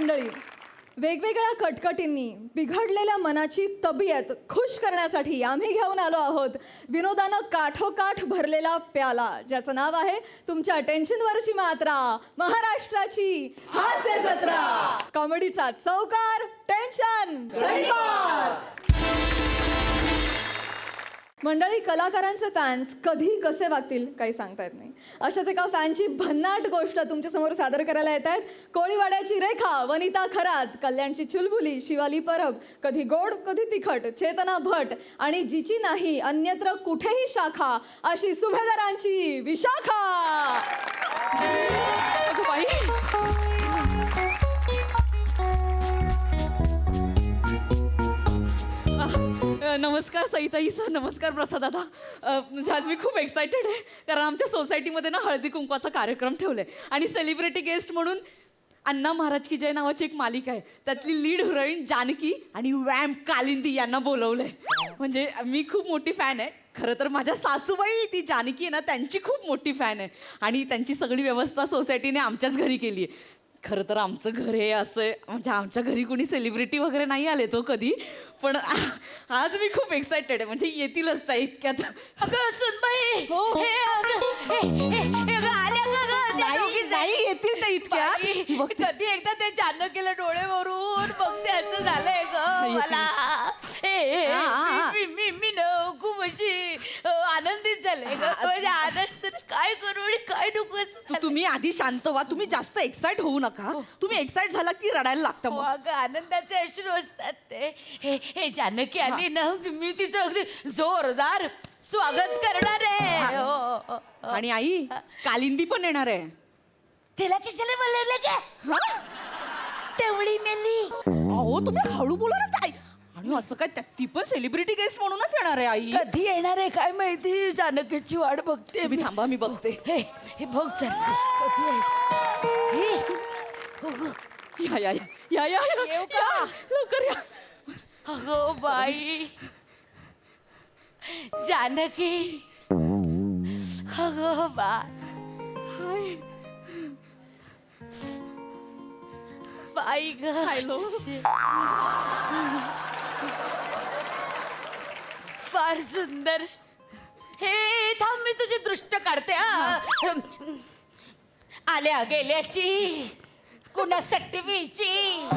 मंडळी, वेगवेगळ्या कटकटींनी बिघडलेल्या मनाची तब्येत खुश करण्यासाठी आम्ही घेऊन आलो आहोत विनोदानं काठोकाठ भरलेला प्याला, ज्याचं नाव आहे तुमच्या टेन्शनवरची मात्रा, महाराष्ट्राची हास्य जत्रा. कॉमेडीचा चौकार, टेन्शन रविवार. मंडळी, कलाकारांचे फॅन्स कधी कसे वागतील काही सांगता येत नाही. अशाच एका फॅनची भन्नाट गोष्ट तुमच्यासमोर सादर करायला येत आहेत. कोळीवाड्याची रेखा, वनिता खरात, कल्याणची चुलबुली, शिवाली परब, कधी गोड कधी तिखट, चेतना भट आणि जिची नाही अन्यत्र कुठेही शाखा अशी सुभेदारांची विशाखा. नमस्कार सईताई सर, नमस्कार प्रसाद दादा. म्हणजे आज मी खूप एक्सायटेड आहे कारण आमच्या सोसायटीमध्ये ना हळदी कुंकवाचा कार्यक्रम ठेवला आहे आणि सेलिब्रिटी गेस्ट म्हणून अण्णा महाराज की जय नावाची एक मालिका आहे, त्यातली लीड हिरोईन जानकी आणि वॅम्प कालिंदी यांना बोलवलं आहे. म्हणजे मी खूप मोठी फॅन आहे. खरं तर माझ्या सासूबाई ती जानकी आहे ना त्यांची खूप मोठी फॅन आहे आणि त्यांची सगळी व्यवस्था सोसायटीने आमच्याच घरी केली आहे. खरं तर आमचं घर हे असं म्हणजे आमच्या घरी कोणी सेलिब्रिटी वगैरे नाही आले तो कधी, पण आज मी खूप एक्सायटेड आहे. म्हणजे येतीलच त्या इतक्यात. अगं सुनबाई, हो. नाही येतील त्या इतक्यात. कधी एकदा ते जानकीला डोळे भरून बघते असं झालंय ग मला. मी न खूप अशी आनंदित झाले ग. म्हणजे आनंद काय करू आणि काय नको असं झालंय. तुम्ही आधी शांत व्हा, तुम्ही जास्त एक्साइट होऊ नका. तुम्ही एक्साइट झाला की रडायला लागतं मग. अगं आनंदाचे अश्रू असतात ते. हे जानकी आली ना, मी तिचं अगदी जोरदार स्वागत करणार आहे. हो. आणि आई कालिंदी पण येणार आहे. तिला कशाला बोलवलं का? तेवढी मेली. अहो तुम्ही हळू बोला ना ताई. आणि असं काय ती पण सेलिब्रिटी गेस्ट म्हणूनच येणार आहे आई. कधी येणार आहे काय माहिती. जानकीची वाट बघते तुम्ही थांबा, मी बघते. हे बघ सर कधी आहे. या या या या या येऊ का? या, लवकर या. अगो बाई जानकी. अगो बाई बाई ग. हॅलो. फार सुंदर. हे थांब मी तुझी दृष्ट काढते. आल्या गेल्याची, कुणा सटवीची,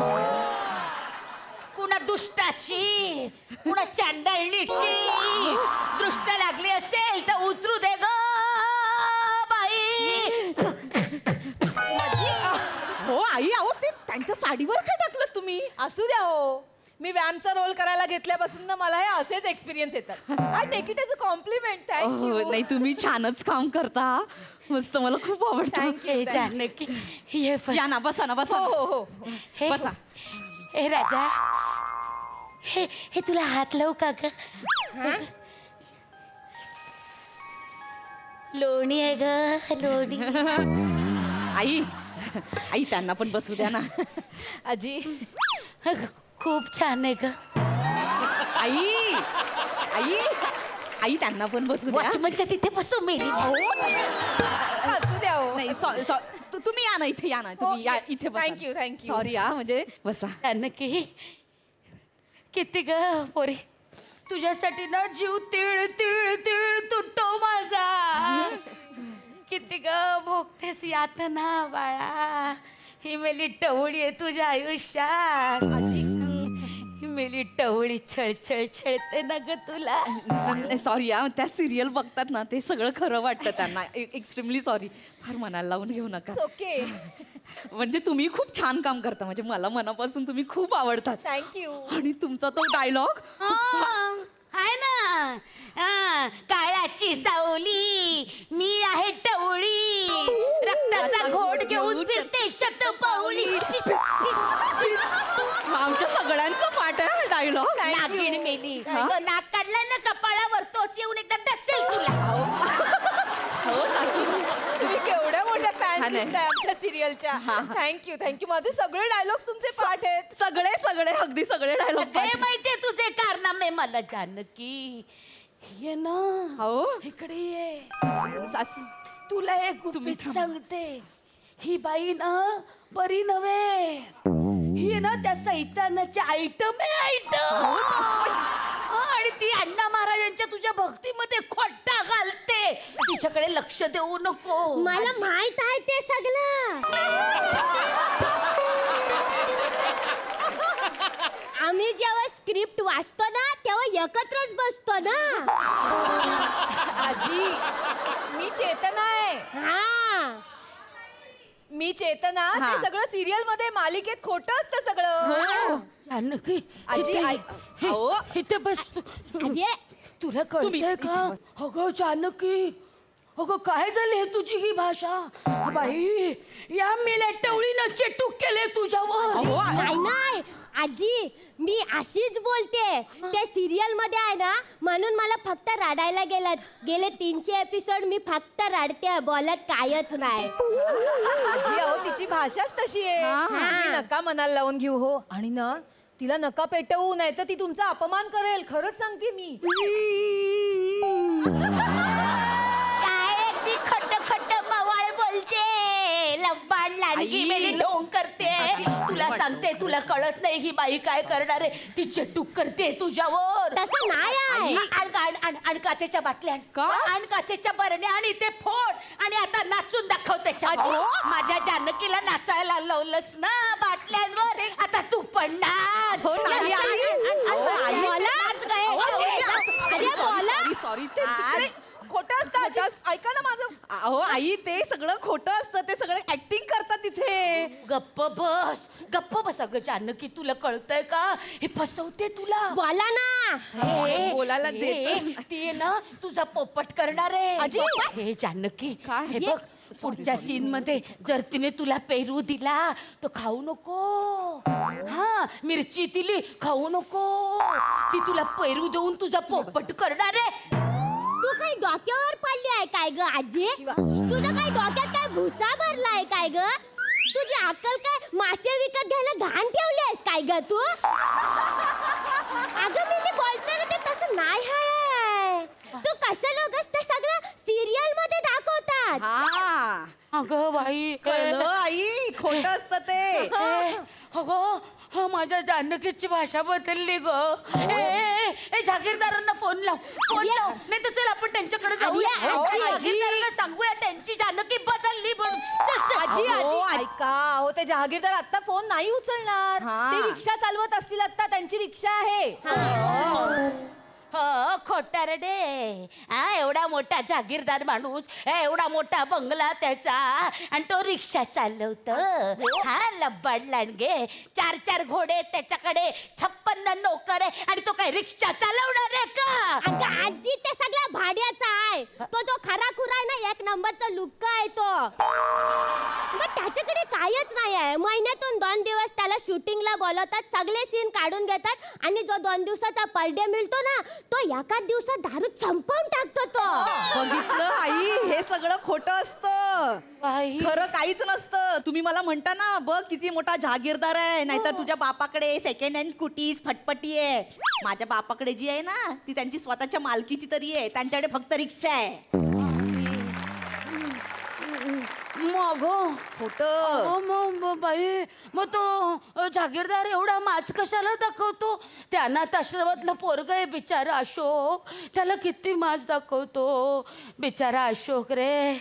कुणा दुष्टाची, कुणा चांडळलीची दृष्ट लागली असेल तर उतरू दे ग बाई. हो आई, अहो ते त्यांच्या साडीवर काय टाकलं तुम्ही? असू द्या हो, मी वॅमचा रोल करायला घेतल्यापासून ना मला हे असेच एक्सपिरियन्स येतात. I take it as a compliment. Thank you. नाही तुम्ही छानच काम करता. मस्त, मला खूप आवडतं. हे जानकी हे या ना, बसा ना, बसा. हो हो हो. हे बसा. हे राजा, हे तुला हात लावू का ग? लोणी आहे ग, लोणी. आई त्यांना पण बसू द्या ना. आजी खूप छान आहे ग. आई आई आई त्यांना पण बसू द्या. वॉचमनच्या तिथे बसू मेली. असू द्या हो. नाही तुम्ही या ना, इथे या ना, तुम्ही या इथे बसा. Thank you thank you. सॉरी या, म्हणजे बसा. जानकी किती ग पोरी, तुझ्यासाठी ना जीव तिळ तिळ तिळ तुटतो माझा. किती ग भोगतेस यातना बाळा. ही मेली टवळी आहे तुझ्या आयुष्यात. ही मेली टवळी छळछळ छळते ना ग तुला. सॉरी या, त्या सिरियल बघतात ना ते सगळं खरं वाटतं त्यांना. Extremely sorry. फार मनाला लावून घेऊ नका. ओके. म्हणजे तुम्ही खूप छान काम करता. म्हणजे मला मनापासून तुम्ही खूप आवडतात. थँक्यू. आणि तुमचा तो डायलॉग आहे ना, काळाची सावली मी आहे टवळी, रक्ताचा घोट घेऊन फिरते शतपावली. आमच्या सगळ्यांचा पाठ आहे डायलॉग. नागिण मेली. नाक काढलाय ना कपाळावर, तोच येऊन एकदा डसेल तुला. हो सासू. तुम्ही केवढ्या मोठ्या फॅन हा, नाही. दिसताय आमच्या सिरियलच्या. Thank you thank you. माझे सगळे डायलॉग तुमचे पाठ आहेत. सगळे अगदी सगळे डायलॉग हे माहितीये तुझे कारनामे मला जानकी. ये ना, हो इकडे ये. सासू. तुला एक तुम्ही गुपित थांबा. सांगते. ही बाई ना बरी नव्हे. ही ना त्या सैतानाची आयटम आहे आयटम. आणि ती अण्णा महाराजांच्या तुझ्या भक्तीमध्ये खोटा घालते. तिच्याकडे लक्ष देऊ नको. मला माहित आहे ते सगळं. आम्ही जेव्हा स्क्रिप्ट वाचतो ना तेव्हा एकत्रच बसतो ना. आजी मी चेतना आहे. हा मी चेतना. ते सगळं सिरियल मध्ये मालिकेत खोटं असतं सगळं. जानकी आजी, अहो. इथे बस तू. अरे तुला कळतंय का? अगं जानकी, अगं काय झाले तुझी ही भाषा? बाई या मेल्या टवळीनं चेटूक केले तुझ्यावर. नाही नाही आजी, मी अशीच बोलते. ते सिरियल मध्ये आहे ना म्हणून मला फक्त रडायला गेले 300 एपिसोड मी फक्त रडते, बोलत कायच नाही. आजी अहो तिची भाषाच तशी आहे. तुम्ही नका मनाला लावून घेऊ हो. आणि ना तिला नका पेटवू, नाही तर ती तुमचा अपमान करेल. खरंच सांगते मी. काय ती खट खट मवाळ बोलते, लंबाड लांडगी मेली ढोंग करते. तुला सांगते, तुला कळत नाही ही बाई काय करणार आहे. ती चटूक करते तुझ्यावर. तसं नाही आहे. आण काचेच्या बाटल्या आण, काचेच्या बरण्या आणि ते फोड आणि आता नाचून दाखव त्याच्या. माझ्या जानकीला नाचायला लावलंस ना बाटल्यांवर, आता तू पण नाच. सॉरी खोटं असतं आजी. ऐका ना माझं. अहो आई ते सगळं खोटं असतं. ते सगळं ऍक्टिंग करतात तिथे. गप्प बस अगं जानकी, तुला कळतंय का हे फसवते तुला. बोला ना. बोलायला ती आहे ना तुझा पोपट करणार आहे. आजी. हे जानकी काय? हे बघ, पुढच्या सीन मध्ये जर तिने तुला पेरू दिला तर खाऊ नको. हा मिरची दिली खाऊ नको. ती तुला पेरू देऊन तुझा पोपट करणार आहे. तू काही डोक्यावर पडली आहे काय ग आजी? तुझं काही डोक्यात काय भुसा भरलाय काय ग? तुझी अक्कल काय मासे विकत घ्यायला घाण ठेवली आहेस काय ग तू? अगं मी बोलते ना ते तसं नाही आहे. तू कसं लोकस ते सगळं सिरियल मध्ये दाखवतात. हा अगं बाई कळलं आई, खोटं असतं ते. अगं माझ्या जानकीची भाषा बदलली ग. ए जागीरदारांना फोन लाव. नाही तर चल आपण त्यांच्याकडे जाऊया. जागीरदारांना सांगूया त्यांची जानकी बदलली म्हणून. आजी ऐका अहो ते जहागीरदार आता फोन नाही उचलणार. हा. ते रिक्षा चालवत असतील आता. त्यांची रिक्षा आहे. हो खोटारडे. एवढा मोठा जागीरदार माणूस, एवढा मोठा बंगला त्याचा, आणि तो रिक्षा चालवतो. हा लब्बाड लांडगे. 4 घोडे त्याच्याकडे, 56 नोकर आहे, आणि तो काय रिक्षा चालवणार आहे का? अगं आजी ते सगळ्या भाड्याचा आहे. तो जो खरा खुरा आहे ना 1 नंबरचा लुक्का आहे तो. मग त्याच्याकडे कायच नाही आहे. महिन्यातून 2 दिवस त्याला शूटिंगला बोलवतात, सगळे सीन काढून घेतात, आणि जो 2 दिवसाचा पर डे मिळतो ना तो एका दिवसात दारू संपवून टाकतो तो. बघितलं आई, हे सगळं खोटं असतं. खरं काहीच नसतं. तुम्ही मला म्हणता ना बघ किती मोठा जहागीरदार आहे, नाहीतर तुझ्या बापाकडे सेकंड हँड स्कूटीज फटपटी आहे. माझ्या बापाकडे जी आहे ना ती त्यांची स्वतःच्या मालकीची तरी आहे. त्यांच्याकडे फक्त रिक्षा आहे. मग खोटं. बाई मग तो जागीरदार एवढा माज कशाला दाखवतो? त्या अनाथ आश्रमातला पोरग आहे बिचारा अशोक, त्याला किती माज दाखवतो. बिचारा अशोक रे,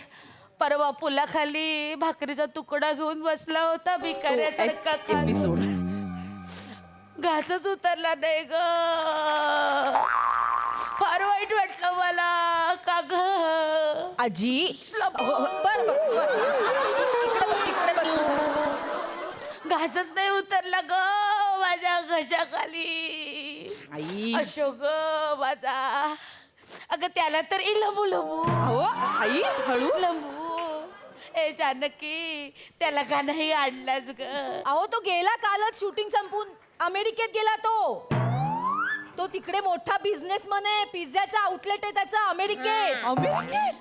परवा पुलाखाली भाकरीचा तुकडा घेऊन बसला होता भिकाऱ्यासारखा एपिसोड. घासच उतरला नाही ग. फार वाईट वाटलं मला का ग. आजी बर घासच नाही उतरला ग माझ्या घशाखाली. आई अशोक माझा. अगं त्याला तर लंबू हो आई हळू. लंबू. ए जानकी त्याला का नाही आणलास ग? अहो तो गेला कालच. शूटिंग संपून अमेरिकेत गेला तो. तो तिकडे मोठा बिझनेसमन आहे. पिझ्झाचा आउटलेट आहे त्याचा अमेरिकेत. अमेरिकेत.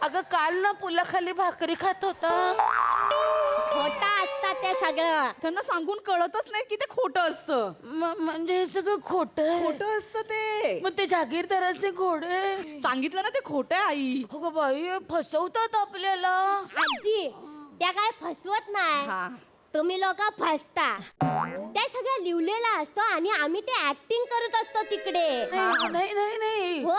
अगं काल ना पुलाखाली भाकरी खात होता. खोटा असतात ते सगळं. त्यांना सांगून कळतच नाही की ते खोटं असतं. म्हणजे हे सगळं खोटं. खोटं असतं ते. मग ते जागीरदाराचे घोडे सांगितलं ना ते खोटं आहे आई. हो ग बाई, फसवतात आपल्याला. आजी त्या काय फसवत नाही. हा तुम्ही लोक फसता ते सगळं लिहिलेलं असतो आणि आम्ही ते ऍक्टिंग करत असतो तिकडे. नाही नाही नाही हो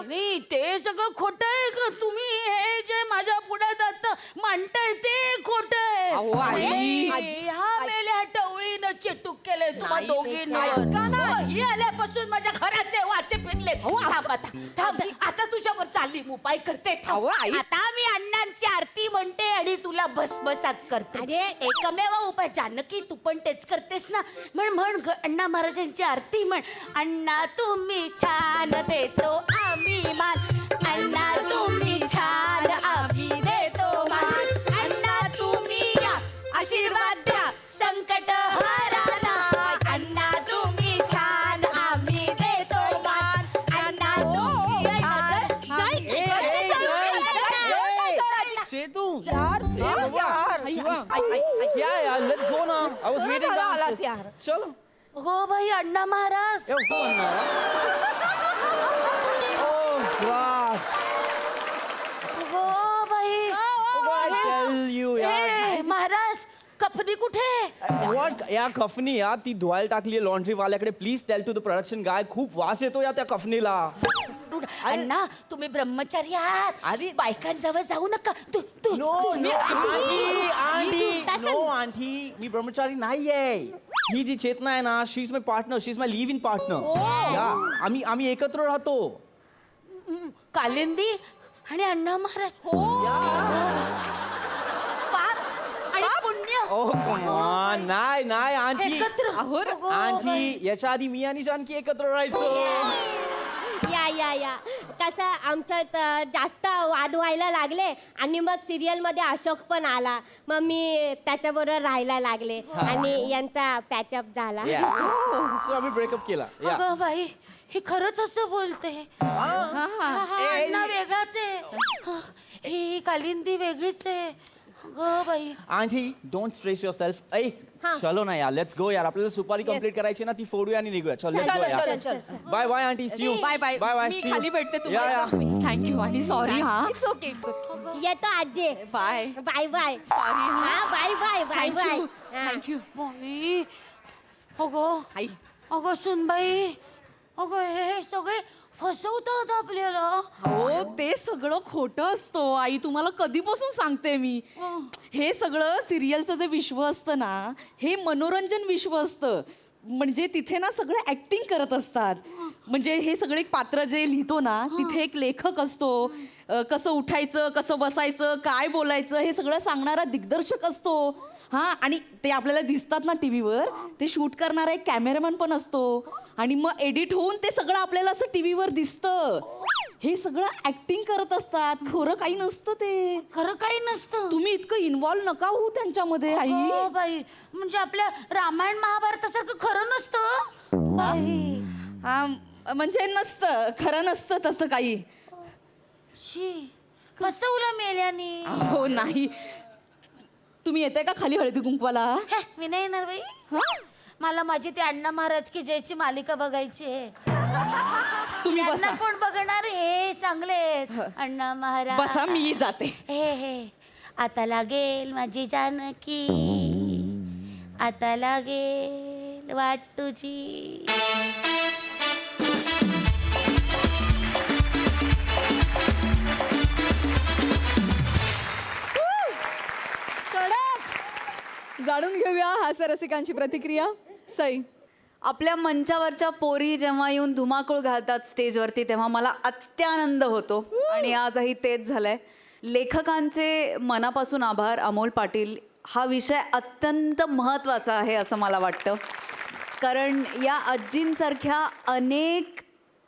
नाही ते सगळं खोटं आहे का? तुम्ही हे जे माझ्या पुढ्यात आता मांडताय ते खोटं अहो, आई. आहे. ह्या मेल्या टवळीनं चेटूक केलंय तुम्हा ऐका दोघींना. ही आल्यापासून माझ्या घराचे वासे फिरले. थांब आता, थांब. आता तुझ्यावर चालली उपाय करते. थांब. अहो, आई. आता मी अण्णांची आरती म्हणते आणि तुला भस्मसात करते. अरे. एकमेव उपाय. जानकी तू पण तेच करतेस ना. म्हण अण्णा महाराजांची आरती म्हण. अण्णा तुम्ही छान देतो आम्ही मान. अण्णा तुम्ही छान आम्ही देतो मान. अण्णा तुम्ही या आशीर्वाद द्या संकट हराना. अण्णा तुम्ही छान आम्ही देतो मान. अण्णा तुम्ही छान. Chetu! Shiva! Yeah, yeah, let's go now. I was waiting downstairs. Chalo. हो भाई अण्णा Maharaj. Yo, go on now. Oh, God. हो भाई. I tell you, यार. महाराज कफनी कुठे? What? या कफनी यार ती धुवायला टाकली लॉन्ड्री वाल्याकडे. Please tell to the production guy. खूप वास येतो या त्या कफनीला. अण्णा तुम्ही ब्रह्मचारी आहात. आधी- बायकांजवळ जाऊ नका. नो नो आंटी आंटी तसं- नो आंटी मी ब्रह्मचारी नाहीये. ही जी चेतना आहे ना she is my partner. She is my live in partner. या आम्ही एकत्र राहतो. कालिंदी आणि अण्णा महाराज. पाप आणि पुण्य ओ कम ऑन. नाही आंटी एकत्र. आंटी याच्या आधी मी आणि जानकी एकत्र राहायचो. या कसं आमच्यात जास्त वाद व्हायला लागले आणि मग सिरियल मध्ये अशोक पण आला. मग मी त्याच्याबरोबर राहायला लागले आणि यांचा पॅचअप झाला. सो आम्ही ब्रेकअप केला. या अगं बाई ही खरंच असं बोलते. अण्णा वेगळाच आहे. ही कालिंदी वेगळीच आहे. अगं बाई आंटी डोंट स्ट्रेस युअरसेल्फ. ऐ हा. चलो ना यार लेट्स गो यार. आपल्याला सुपारी कंप्लीट करायची ना ती फोडूया आणि निघूया. चल लेट्स गो यार. Bye bye aunty. See you. Bye bye bye मी खाली भेटते तुम्हाला. थँक्यू आणि सॉरी हा. It's okay it's okay. येतो आजी. Bye bye bye. सॉरी हा bye bye bye bye. Thank you बाई अगं आई. अगं सुनबाई अगं हे सगळे फसवतात आपल्याला. हो ते सगळं खोटं असतं आई. तुम्हाला कधीपासून सांगते मी. हे सगळं सिरियलचं जे विश्व असतं ना हे मनोरंजन विश्व असतं. म्हणजे तिथे ना सगळं ऍक्टिंग करत असतात. म्हणजे हे सगळे पात्र जे लिहितो ना तिथे एक लेखक असतो. कसं उठायचं कसं बसायचं काय बोलायचं हे सगळं सांगणारा दिग्दर्शक असतो. हां आणि ते आपल्याला दिसतात ना टी व्हीवर ते शूट करणारा एक कॅमेरामॅन पण असतो. आणि मग एडिट होऊन ते सगळं आपल्याला असं टी व्हीवर दिसतं. हे सगळं ऍक्टिंग करत असतात. खरं काही नसतं ते. खरं काही नसतं. तुम्ही इतकं इन्व्हॉल्व नका होऊ त्यांच्यामध्ये आई. हो बाई म्हणजे आपल्या रामायण महाभारतासारखं खरं नसतं बाई. हा म्हणजे नसतं खरं नसतं तसं काही. शी फसवलं मेल्याने. हो नाही. तुम्ही येताय का खाली हळदी कुंकवाला? हे, मी नाही येणार बाई. मला माझी ती अण्णा महाराज की जयची मालिका बघायची आहे. तुम्ही यांना बसा कोण बघणार? हे चांगले आहेत. अण्णा महाराज बसा मी जाते. हे आता लागेल माझी जानकी. आता लागेल वाट तुझी. कडक. जाणून घेऊया हास्यरसिकांची प्रतिक्रिया. सई. आपल्या मंचावरच्या पोरी जेव्हा येऊन धुमाकूळ घालतात स्टेजवरती तेव्हा मला अत्यानंद होतो आणि आजही तेच झालंय. लेखकांचे मनापासून आभार अमोल पाटील. हा विषय अत्यंत महत्त्वाचा आहे असं मला वाटतं. कारण या आजींसारख्या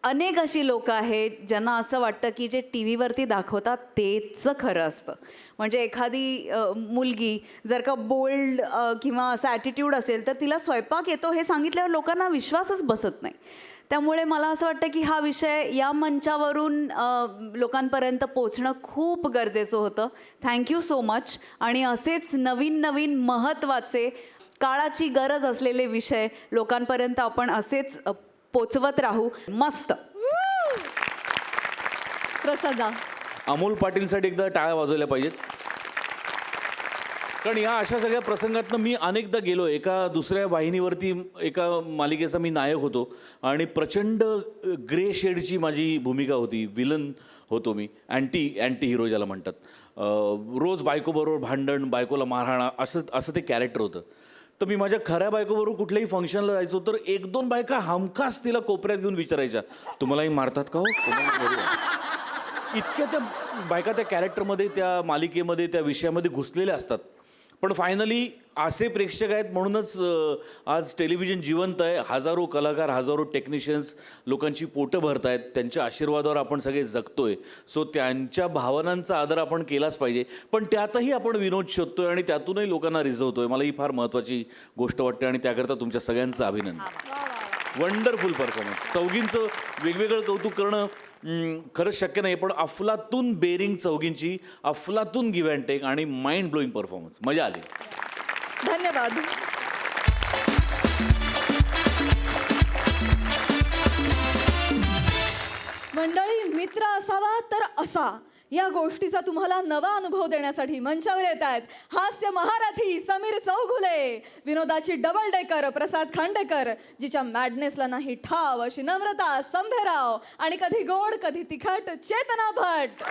अनेक अशी लोकं आहेत ज्यांना असं वाटतं की जे टी व्हीवरती दाखवतात तेच खरं असतं. म्हणजे एखादी मुलगी जर का बोल्ड किंवा असा ॲटिट्यूड असेल तर तिला स्वयंपाक येतो हे सांगितल्यावर लोकांना विश्वासच बसत नाही. त्यामुळे मला असं वाटतं की हा विषय या मंचावरून लोकांपर्यंत पोचणं खूप गरजेचं होतं. Thank you so much. आणि असेच नवीन महत्त्वाचे काळाची गरज असलेले विषय लोकांपर्यंत आपण असेच पोचवत राहू. मस्त. प्रसादा. अमोल पाटीलसाठी एकदा टाळ्या वाजवल्या पाहिजेत. कारण या अशा सगळ्या प्रसंगातनं मी अनेकदा गेलो. एका दुसऱ्या वाहिनीवरती एका मालिकेचा मी नायक होतो आणि प्रचंड ग्रे शेडची माझी भूमिका होती. विलन होतो मी, अँटी हिरो ज्याला म्हणतात. रोज बायकोबरोबर भांडण, बायकोला मारहाण असं ते कॅरेक्टर होतं. तर मी माझ्या खऱ्या बायकोबरोबर कुठल्याही फंक्शनला जायचो तर 1-2 बायका हमखास तिला कोपऱ्यात घेऊन विचारायच्या, तुम्हालाही मारतात का हो? इतक्या त्या बायका त्या कॅरेक्टरमध्ये, त्या मालिकेमध्ये, त्या विषयामध्ये घुसलेल्या असतात. पण फायनली असे प्रेक्षक आहेत म्हणूनच आज टेलिव्हिजन जिवंत आहे. हजारो कलाकार, हजारो टेक्निशियन्स लोकांची पोटं भरत आहेत. त्यांच्या आशीर्वादावर आपण सगळे जगतोय. सो त्यांच्या भावनांचा आदर आपण केलाच पाहिजे. पण त्यातही आपण विनोद शोधतोय आणि त्यातूनही लोकांना रिझवतोय. मला ही फार महत्त्वाची गोष्ट वाटते आणि त्याकरता तुमच्या सगळ्यांचं अभिनंदन. Wonderful performance. चौघींचं वेगवेगळं कौतुक करणं खरंच शक्य नाही, पण अफलातून बेरिंग चौघींची, अफलातून गिव्ह अँड टेक आणि माइंड ब्लोईंग परफॉर्मन्स. मजा आली. धन्यवाद. मंडळी, मित्र असावा तर असा या गोष्टीचा तुम्हाला नवा अनुभव देण्यासाठी मंचावर येत आहेत हास्य महारथी समीर चौघुले, विनोदाची डबल डेकर प्रसाद खांडेकर, जिच्या मॅडनेसला नाही ठाव अशी नम्रता संभेराव आणि कधी गोड कधी तिखट चेतना भट.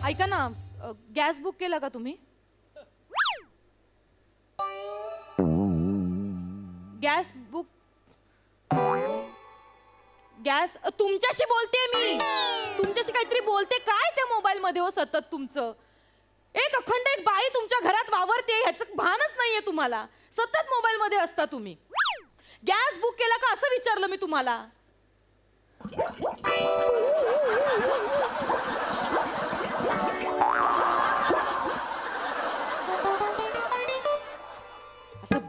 ऐका ना, गॅस बुक केला का तुम्ही? गॅस बुक, गॅस तुमच्याशी बोलते मी, तुमच्याशी काहीतरी बोलते. काय त्या मोबाईल मध्ये हो सतत तुमचं? एक अखंड एक बाई तुमच्या घरात वावरते ह्याचं भानच नाहीये तुम्हाला. सतत मोबाईल मध्ये असता तुम्ही. गॅस बुक केला का असं विचारलं मी तुम्हाला.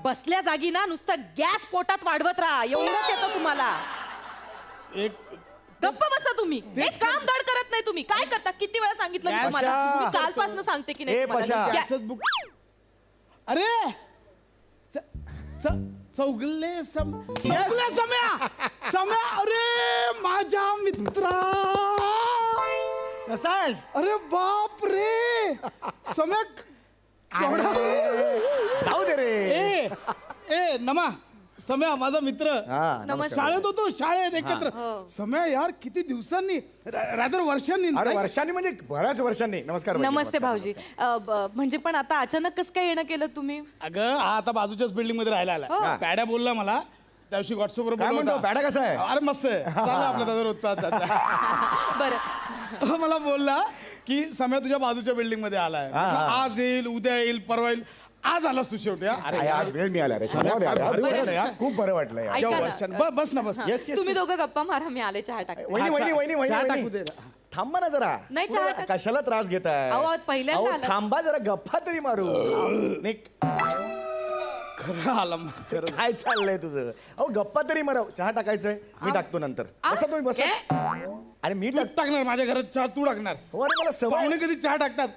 बसल्या जागी ना नुसतं गॅस पोटात वाढवत राहा, एवढंच येतं तुम्हाला. गप्प बसा तुम्ही. एक काम धड करत नाही तुम्ही. काय करता? किती वेळा सांगितलं मी तुम्हाला? मी कालपासून सांगते की नाही तुम्हाला. अरे चौगले सम्या अरे माझ्या मित्रा कसा आहेस? अरे बाप रे सम्या जाऊ दे रे. ए नमा सम्या माझा मित्र. शाळेत होतो, शाळेत एकत्र. सम्या यार किती दिवसांनी, रात्र वर्षांनी. अरे वर्षांनी म्हणजे बऱ्याच वर्षांनी. नमस्कार वहिनी, नमस्ते नमस्कार, भाऊजी. म्हणजे पण आता अचानक कसं काय येणं केलं तुम्ही? अगं हा आता बाजूच्याच बिल्डिंग मध्ये राहायला आला. पॅड्या बोलला मला त्या दिवशी व्हॉट्सअपवर. काय म्हणतो पॅडा कसा आहे? अरे मस्त आहे, चालू आपला त्याचा रोजचा. बरं, तो मला बोलला की सम्या तुझ्या बाजूच्या बिल्डिंग मध्ये आलाय. आज येईल, उद्या येईल, परवा येईल. आज आलास तू शेवटी. अरे आज वेळ मिळाला रे. खूप बरं वाटलं यार. ऐका ना. बस ना बस. Yes yes. तुम्ही दोघं गप्पा मारा, मी आले चहा टाक. चहा टाकू दे. थांबा ना जरा. नाही, चहा पुढे टाक. कशाला त्रास घेताय? अहो, पहिल्यांदा अहो, आलात. थांबा जरा, गप्पा तरी मारू. नाही, खरं आला काय चाललंय तुझं? अहो गप्पा तरी मारा. चहा टाकायचंय, मी टाकतो नंतर. बसा तुम्ही, बसा. अरे मी टाकणार माझ्या घरात चहा, तू टाकणार? हो, अरे मला सवय. पाहुणे कधी चहा टाकतात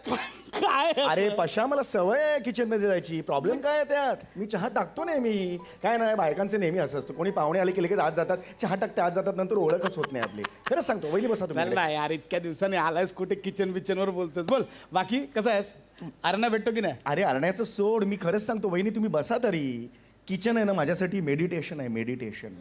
काय? अरे पशा, मला सवय आहे किचन मध्ये जायची. प्रॉब्लेम काय आहे त्यात? मी चहा टाकतो नेहमी. काय नाही, बायकांचे नेहमी असं असतं. कोणी पाहुणे आले की लगेच आज जातात, चहा टाकते, आज जातात, नंतर ओळखच होत नाही आपली. खरंच सांगतो. वहिनी बसा तुम्ही. चालला यार, इतक्या दिवसांनी आलायस कुठे किचन बिचन वर बोलतोस. बोल बाकी कसं आहेस? अरणा भेटतो की नाही? अरे अरण्याचं सोड, मी खरंच सांगतो. वहिनी तुम्ही बसा तरी. किचन आहे ना माझ्यासाठी मेडिटेशन आहे. मेडिटेशन.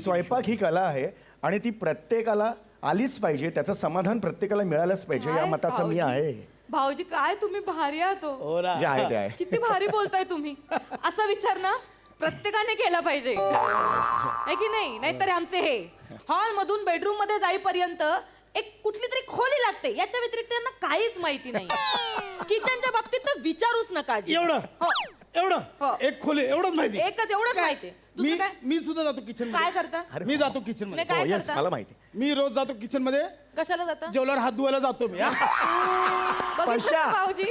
स्वयंपाक ही कला आहे आणि ती प्रत्येकाला आलीच पाहिजे. त्याचं समाधान प्रत्येकाला मिळालंच पाहिजे, या मताचा मी आहे. भाऊजी काय तुम्ही भारी आहात हो. जे आहे ते आहे. किती भारी बोलताय तुम्ही. असा विचार ना प्रत्येकाने केला पाहिजे, आहे की नाही? नाहीतर आमचे हे हॉल मधून बेडरूम मध्ये जाईपर्यंत एक कुठली तरी खोली लागते, याच्या व्यतिरिक्त त्यांना काहीच माहिती नाही. किचनच्या बाबतीत तर विचारूच नका. एवढं हो. एवढं एक खोली एवढंच माहिती. एकच एवढंच माहिती. दुसरं काय? मी सुद्धा जातो किचन. काय करता? मी जातो किचन मध्ये. काय येस, करता? मला माहिती. मी रोज जातो किचन मध्ये. कशाला जाता? जेवल्यावर हात धुवायला जातो मी. बघितलं ना भाऊजी,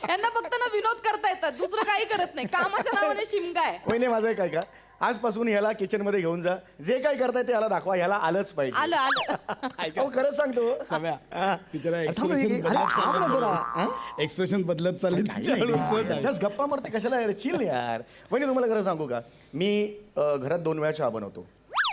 यांना फक्त ना विनोद करता येतात, दुसरं काही करत नाही. कामाच्या नावाने शिमगा आहे. वहिनी माझं एक ऐका, आजपासून ह्याला किचन मध्ये घेऊन जा. जे काही करताय ते याला दाखवा. ह्याला आलंच पाहिजे. आलं अहो, खरंच सांगतो. सम्या, हा. ती जरा थांब expression एक- अरे, थांब ना जरा. हा? एक्सप्रेशन बदलत चालली जस्ट गप्पा मारते कशाला? चिल यार. वहिनी तुम्हाला खरं सांगू का, मी घरात 2 वेळा चहा बनवतो.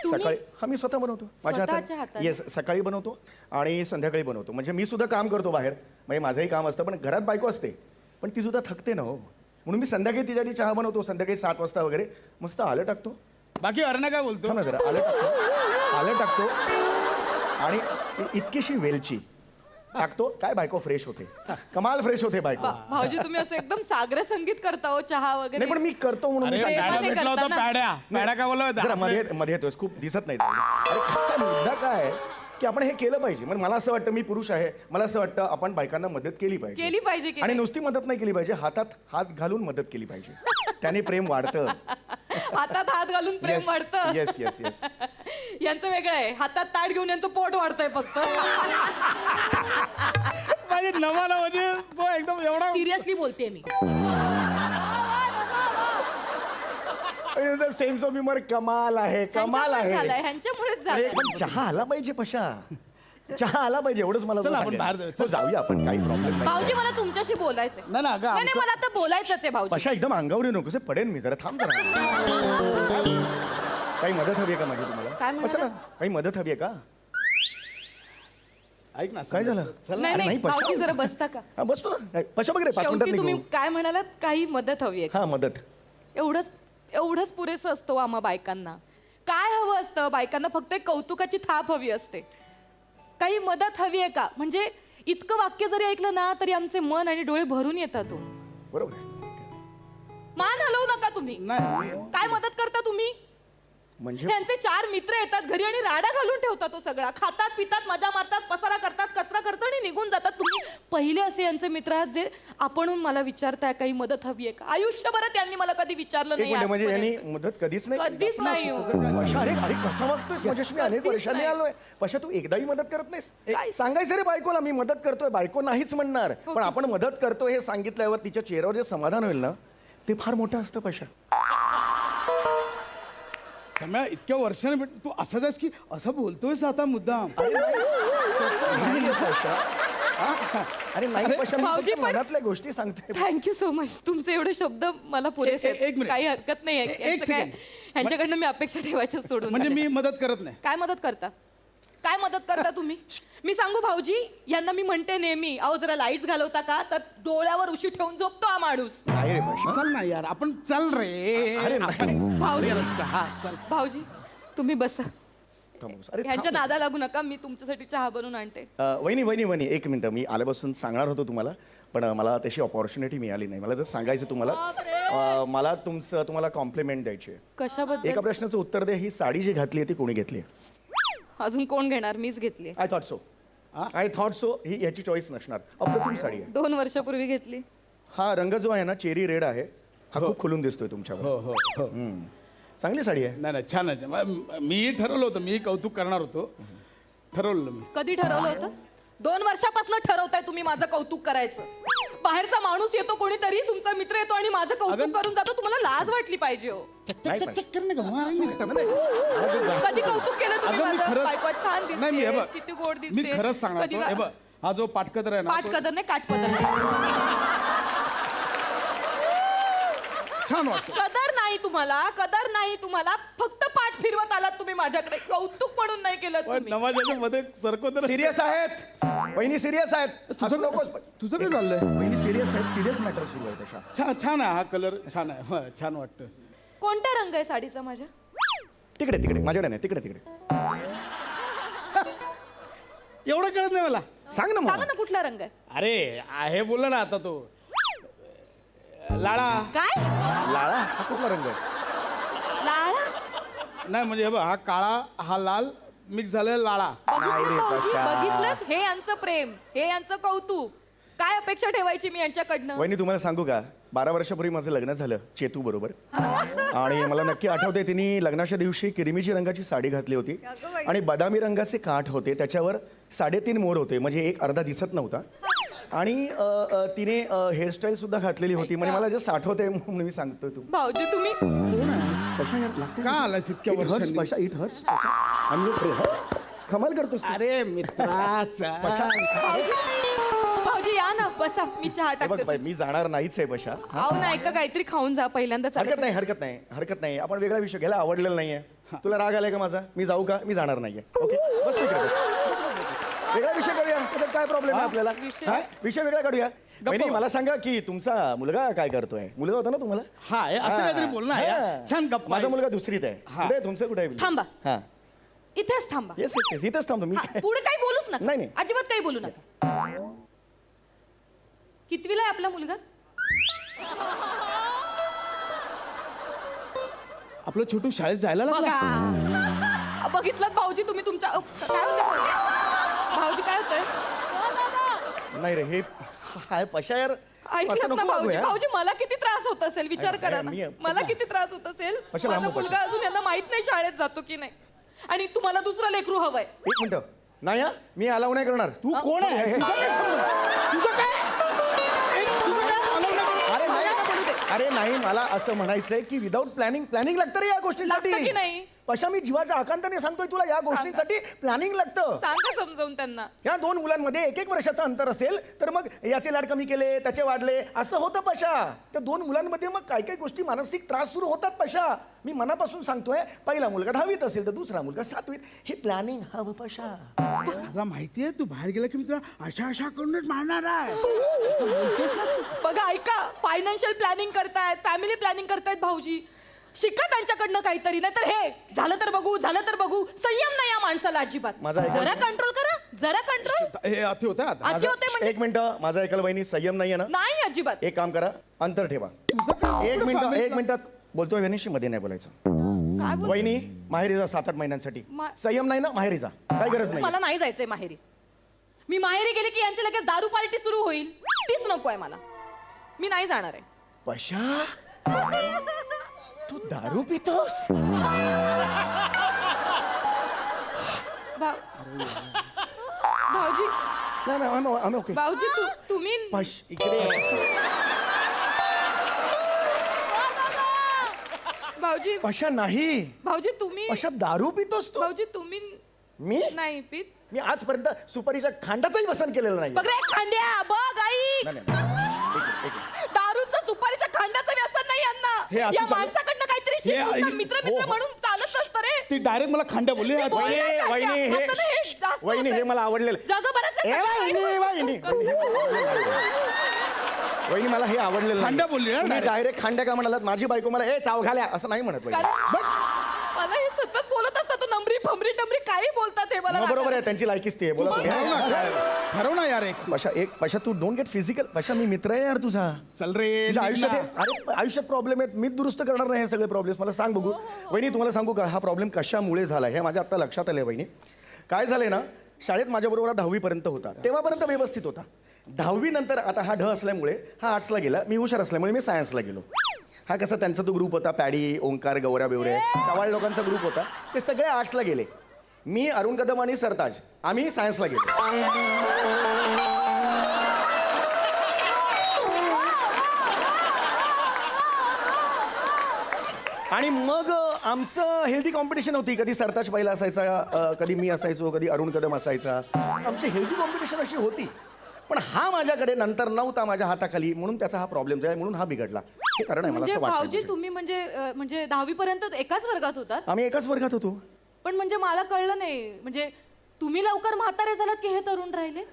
सकाळी हा मी स्वतः बनवतो माझ्या स्वतःच्या हाताने हाताने? येस सकाळी बनवतो आणि संध्याकाळी बनवतो. म्हणजे मी सुद्धा काम करतो बाहेर, म्हणजे माझंही काम असतं, पण घरात बायको असते पण ती सुद्धा थकते ना हो, म्हणून मी संध्याकाळी तिच्यासाठी चहा बनवतो संध्याकाळी 7 वाजता वगैरे, मस्त आलं टाकतो. बाकी अर्ण काय बोलतो थांब ना जरा, आलं टाकतो आणि इतकीशी वेलची टाकतो, काय बायको फ्रेश होते, कमाल फ्रेश होते बायको. भाऊजी तुम्ही असं एकदम सागर संगीत करता हो चहा वगैरे नाही पण मी करतो म्हणून मी अरे सांगितलं. पॅड्या प्रेमाने भेटला होता करताना. पॅड्या काय बोलला होता जरा मध्ये येतोय, खूप दिसत नाही. अरे काय मुद्दा काय आहे की आपण हे केलं पाहिजे. म्हणजे मला असं वाटतं, मी पुरुष आहे, मला असं वाटतं आपण बायकांना मदत केली पाहिजे. केली पाहिजे की आणि नाही? नुसती मदत नाही केली पाहिजे, हातात हात घालून मदत केली पाहिजे. त्याने प्रेम वाढतं. हातात हात घालून प्रेम वाढतं. Yes yes yes. यांचं वेगळं आहे, हातात ताट घेऊन यांचं पोट वाढतंय फक्त. माझे नवाला म्हणजे तो एकदम एवढा सिरियसली बोलते मी. सेन्स ऑफ ह्युमर कमाल आहे, कमाल आहे. झालंय ह्यांच्यामुळेच अरे झालंय. पण चहा आला पाहिजे पशा, चहा आला पाहिजे एवढंच मला चला, आपण सांगायचं. बाहेर हो, जाऊया आपण, काही प्रॉब्लेम नाही. भाऊजी मला तुमच्याशी बोलायचंय. नाही ना, अगं, नाही आमचं- मला आता बोलायचंच आहे भाऊजी. पशा एकदम अंगावर येऊ नकोस, पडेन मी, जरा थांब जरा. काही मदत हवी आहे का माझी तुम्हाला? काय म्हणाला? बसा ना, काही मदत हवी आहे का? ऐक ना काय झालं? चल नाही अरे नाही नाही, पशा. भाऊजी जरा बसता का? हा बसतो ना. नाही, पशा वगैरे 5 मिनिटात शेवटी तुम्ही निघू. काय म्हणालात, काही मदत हवी आहे. हा मदत. एवढंच पुरेसं असतं आम्हा बायकांना. काय हवं असतं बायकांना? फक्त एक कौतुकाची थाप हवी असते. काही मदत हवी आहे का? म्हणजे इतकं वाक्य जरी ऐकलं ना तरी आमचे मन आणि डोळे भरून येतात हो. बरोबर आहे. मान हलवू नका तुम्ही. नाही काय मदत करता तुम्ही? म्हणजे त्यांचे 4 मित्र येतात घरी आणि राडा घालून ठेवतात तो सगळा. खातात पितात मजा मारतात पसारा करतात कचरा करतात आणि निघून जातात. तुम्ही पहिले असे यांचे मित्र आहात जे आपणहून मला विचारताय काही मदत हवी आहे का? आयुष्यभर त्यांनी मला कधी विचारलं एक नाही मिनिट, म्हणजे यांनी आजपर्यंत. मदत कधीच नाही केली? कधीच नाही हो. पशा, अरे अरे कसा वागतोयस माझ्याशी? मी अनेक कधीच वर्षांनी नाही. आलोय. पशा तू एकदाही मदत करत नाहीस? काय? सांगायचं रे बायकोला मी मदत करतोय. बायको नाहीच म्हणणार, पण आपण मदत करतोय हे सांगितल्यावर तिच्या चेहऱ्यावर जे समाधान होईल ना ते फार मोठं असतं पशा. सम्या इतक्या वर्षाने भेट तू असंच आहेस की असं बोलतोयस आता मुद्दाम. अरे नाही, तसं नाहीये पशा. हा? अरे नाही पशा, मी भाऊजी फक्त पण- मनातल्या गोष्टी सांगतोय. Thank you so much. तुमचे एवढे शब्द मला पुरेसे एक आहेत. मिनिट. काही हरकत नाही आहे. एक यांचं काय- सेकंड. ह्यांच्याकडनं मी अपेक्षा ठेवायच्या सोडून म्हणजे दिल्या. मी मदत करत नाही. काय मदत करता? काय मदत करता तुम्ही? मी सांगू भाऊजी, यांना मी म्हणते नेहमी, अहो जरा लाईट्स घालवता का? तर डोळ्यावर उशी ठेवून झोपतो हा माणूस. नाही रे पशा. चल ना यार आपण चल रे. अरे नाही. भाऊजी चहा चल. भाऊजी तुम्ही बसा. थांबूस. अरे ह्यांच्या थांब. नादा लागू नका. मी तुमच्यासाठी चहा बनवून आणते. वहिनी एक मिनटं, मी आल्यापासून सांगणार होतो तुम्हाला, पण मला तशी ऑपॉर्च्युनिटी मिळाली नाही. मला जर सांगायचं तुम्हाला, मला तुम्हाला कॉम्प्लिमेंट द्यायची आहे. कशाबद्दल? एका प्रश्नाचं उत्तर दे. ही साडी जी घातली आहे ती कोणी घेतली? अजून कोण घेणार? मीच घेतली. आय थॉट सो ही याची चॉईस नसणार. अप्रतिम साडी आहे. 2 वर्षापूर्वी घेतली. हा रंग जो आहे ना चेरी रेड आहे, हा खूप खुलून दिसतोय तुमच्यावर. हो हो हो. चांगली साडी आहे. नाही नाही छान आहे. मी ठरवलं होतं, मी कौतुक करणार होतो. ठरवलं मी. कधी ठरवलं होतं? 2 वर्षापासून ठरवताय तुम्ही माझं कौतुक करायचं. बाहेरचा माणूस येतो कोणीतरी, तुमचा मित्र येतो आणि माझं कौतुक अगं- करून जातो. तुम्हाला लाज वाटली पाहिजे हो. नाही चक पण. चक कर ना गं, मार ना. कधी कौतुक केलं तुम्ही अगं मी माझं? खरंच बायको छान नाही मी हे दिसते, बघ, किती गोड मी दिसते. खरंच सांगणार कधी होतो. हे बघ हा जो पाटकदर आहे ना तो पाठ कदर नाही काटपदर नाही. छान वाटतो. कदर नाही तुम्हाला, कदर नाही तुम्हाला. फक्त पाठ फिरवत आलात तुम्ही माझ्याकडे. कौतुक म्हणून नाही केलं पण तुम्ही. नवाजाच्या मध्ये सरकोदर सिरियस आहेत वहिनी, सिरियस आहेत. हसू नकोस. तुझं काय चाललंय? वहिनी सिरियस आहेत, सिरियस मॅटर सुरू आहे तशा. छान आहे हा कलर. छान आहे. हो, छान वाटतं. कोणता रंग आहे साडीचा माझ्या? तिकडे तिकडे माझ्याकडे नाही, तिकडे तिकडे. एवढं कळत नाही मला. सांग ना सांगा मग. ना कुठला रंग आहे? अरे हे बोलला ना आता तो लाळा. काय? लाळा हा कुठला रंग आहे? लाळा? नाही म्हणजे हे बघ हा काळा हा लाल मिक्स झालेला लाळा. नाही रे भाऊजी, पशा. बघितलं? हे यांचं प्रेम, हे यांचं कौतुक. काय अपेक्षा ठेवायची मी यांच्याकडनं? वहिनी तुम्हाला सांगू का, 12 वर्षापूर्वी माझं लग्न झालं चेतू बरोबर. आणि मला नक्की आठवते तिने लग्नाच्या दिवशी किरमिजी रंगाची साडी घातली होती आणि बदामी रंगाचे काठ होते, त्याच्यावर 3.5 मोर होते, म्हणजे एक अर्धा दिसत नव्हता. आणि तिने हेअरस्टाईल सुद्धा घातलेली होती. म्हणजे मला जस्ट आठवते म्हणून मी सांगतोय. तू भाऊजी तुम्ही पशा यार लागते का आलास इतक्या It hurts, वर्षांनी? पशा, it hurts, Pasha. I'm your friend. कमाल करतोस तू. अरे मित्राचा. पशा भाऊजी या ना बसा. मी चहा हे बघ टाकते. बाई, मी जाणार नाहीच आहे पशा. आहो ना ऐका काहीतरी खाऊन जा पहिल्यांदा. हरकत नाही. आपण वेगळा विषय घ्यायला आवडलेला नाहीये. तुला राग आलाय का माझा? मी जाऊ का? मी जाणार नाहीये. ओके बस तिकडे बस. वेगळा विषय काढूया. त्याच्यात काय प्रॉब्लेम आहे आपल्याला? हा? विषय वेगळा काढूया. वहिनी मला सांगा की तुमचा मुलगा काय करतोय? मुलगा होता ना तुम्हाला? हाय असं काहीतरी बोल ना यार. हा. छान गप्पा माझा आहे. मुलगा दुसरीत आहे. कुठे आहे तुमचं? कुठे आहे? थांबा. हा इथेच थांबा. येस येस येस इथंच थांबतो मी. काय? पुढे काही बोलूच नका. नाही, नाही. अजिबात काही बोलू नका. कितवीला आहे आपला मुलगा? आपलं छोटू शाळेत जायला लागला. बघा बघितलं भाऊजी तुम्ही तुमच्या काय होतं भाऊजी काय होतंय? नाही रे हे हाय पशा यार ऐकलंत असं ना नको वागू भाऊजी? यार. भाऊजी मला किती त्रास होत असेल विचार अरे, करा ना. मी- मला किती त्रास होत असेल. कशा माझा लांब मुलगा अजून यांना माहित नाही शाळेत जातो की नाही आणि तुम्हाला दुसरं लेकरू हवंय. एक मिनिट नाही हा मी अलाव नाही करणार. तू कोण आहे? तुझं काय संबंध? तुझं काय? तुझं काय? अरे नाही अरे नाही मला असं म्हणायचंय की विदाऊट प्लॅनिंग लागतं रे या लागतं की गोष्टींसाठी. नाही? पशा मी जीवाच्या आकांताने सांगतोय तुला या गोष्टींसाठी प्लॅनिंग लागतं. सांगा समजावून त्यांना. या 2 मुलांमध्ये 1-1 वर्षाचं अंतर असेल तर मग याचे लाड कमी केले त्याचे वाढले असं होतं पशा. त्या 2 मुलांमध्ये मग काही काही गोष्टी मानसिक त्रास सुरू होतात पशा. मी मनापासून सांगतोय पहिला मुलगा 10वीत असेल तर दुसरा मुलगा 7वीत. हे प्लॅनिंग हवं पशा. तुला माहितीये तू बाहेर गेला की मी तुला अशा करूनच मारणार आहे असं बोलतोस ना तू? बघा ऐका फायनान्शियल प्लॅनिंग करतायत फॅमिली प्लॅनिंग करतायत भाऊजी. शिका त्यांच्याकडनं काहीतरी नाही तर हे झालं तर बघू संयम नाही या माणसाला अजिबात. माझा ऐका- जरा कंट्रोल करा जरा कंट्रोल. हे अति होतं आता. आजी होते म्हणजे एक मिनिट माझा ऐकायला वहिनी संयम नाहीये ना? नाही अजिबात. एक काम करा अंतर ठेवा. तुझं काय? एक मिनिटात बोलतोय वहिनीशी मध्ये नाही बोलायचं. काय बोल वहिनी माहेरी जा 7-8 महिन्यांसाठी. संयम नाही ना माहेरी जा काही गरज नाही. मला नाही जायचंय माहेरी. मी माहेरी गेले की यांची लगेच दारू पार्टी सुरू होईल. तीच नको आहे मला. मी नाही जाणार आहे. पशा तू दारू पितोस? भाऊजी नाही आम्ही ओके. भाऊजी तुम्ही पश इकडे भाऊजी पशा नाही. भाऊजी तुम्ही पशा दारू पितोस तू? भाऊजी तुम्ही मी नाही पित. मी आजपर्यंत सुपारीच्या खांडाचंही व्यसन केलेलं नाही. बघ रे खांड्या बघ आई नाही, नाही. एक मिनिट. दारूचं सुपारीच्या खांड्याचं व्यसन नाही हे यांना. अति या चालू- माणसाकडनं काहीतरी शिक. हे नुसतं आई- मित्र हो, मित्र हो. म्हणून चालत असतं रे. ती डायरेक्ट मला खांड्या बोलली. वहिनी वहिनी हे मला आवडलेलं. जगभरातले ए, वहिनी वहिनी मला हे आवडलेलं खांड्या बोलली ना मी direct. डायरेक्ट खांड्या का म्हणालात? माझी बायको मला ए चाव घाल्या असं नाही म्हणत वहिनी. मला हे सतत बोलत असतात तू नंबरी फंबरी टंबरी काही बोलतात हे मला मग बरोबर राग आहे त्यांची लायकीच ती आहे. बोला तुम्ही. ठरव ना यार एक. पशा तू डोंट गेट फिजिकल. पशा मी मित्र आहे यार तुझा. चल रे तुझ्या निघ आयुष्यात ना. अरे आयुष्यात प्रॉब्लेम आहेत मी दुरुस्त करणार नाही हे सगळे प्रॉब्लेम्स. मला सांग बघू वहिनी तुम्हाला सांगू का हा प्रॉब्लेम कशामुळे झाला हे माझ्या आता लक्षात आलंय वहिनी. काय झालंय ना शाळेत माझ्याबरोबर 10वी पर्यंत होता तेव्हापर्यंत व्यवस्थित होता. 10वी नंतर आता हा असल्यामुळे हा आर्ट्सला गेला. मी हुशार असल्यामुळे मी सायन्सला गेलो. हा कसा त्यांचा तो ग्रुप होता पॅडी ओंकार गौऱ्या बेवरे टवाळ लोकांचा ग्रुप होता. ते सगळे आर्ट्सला गेले. मी अरुण कदम आणि सरताज आम्ही सायन्सला गेलो. आणि मग आमचं हेल्दी कॉम्पिटिशन होती. कधी सरताज पहिला असायचा कधी मी असायचो कधी अरुण कदम असायचा. आमची हेल्दी कॉम्पिटिशन अशी होती. पण हा माझ्याकडे नंतर नव्हता माझ्या हाताखाली म्हणून त्याचा हा प्रॉब्लेम झाला म्हणून हा बिघडला. हे कारण आहे मला म्हणजे असं भाऊजी वाटतं. तुम्ही म्हणजे 10वी पर्यंत एकाच वर्गात होतात. आम्ही एकाच वर्गात होतो. पण म्हणजे मला कळलं नाही म्हणजे तुम्ही लवकर म्हातारे झालात की हे तरुण राहिले.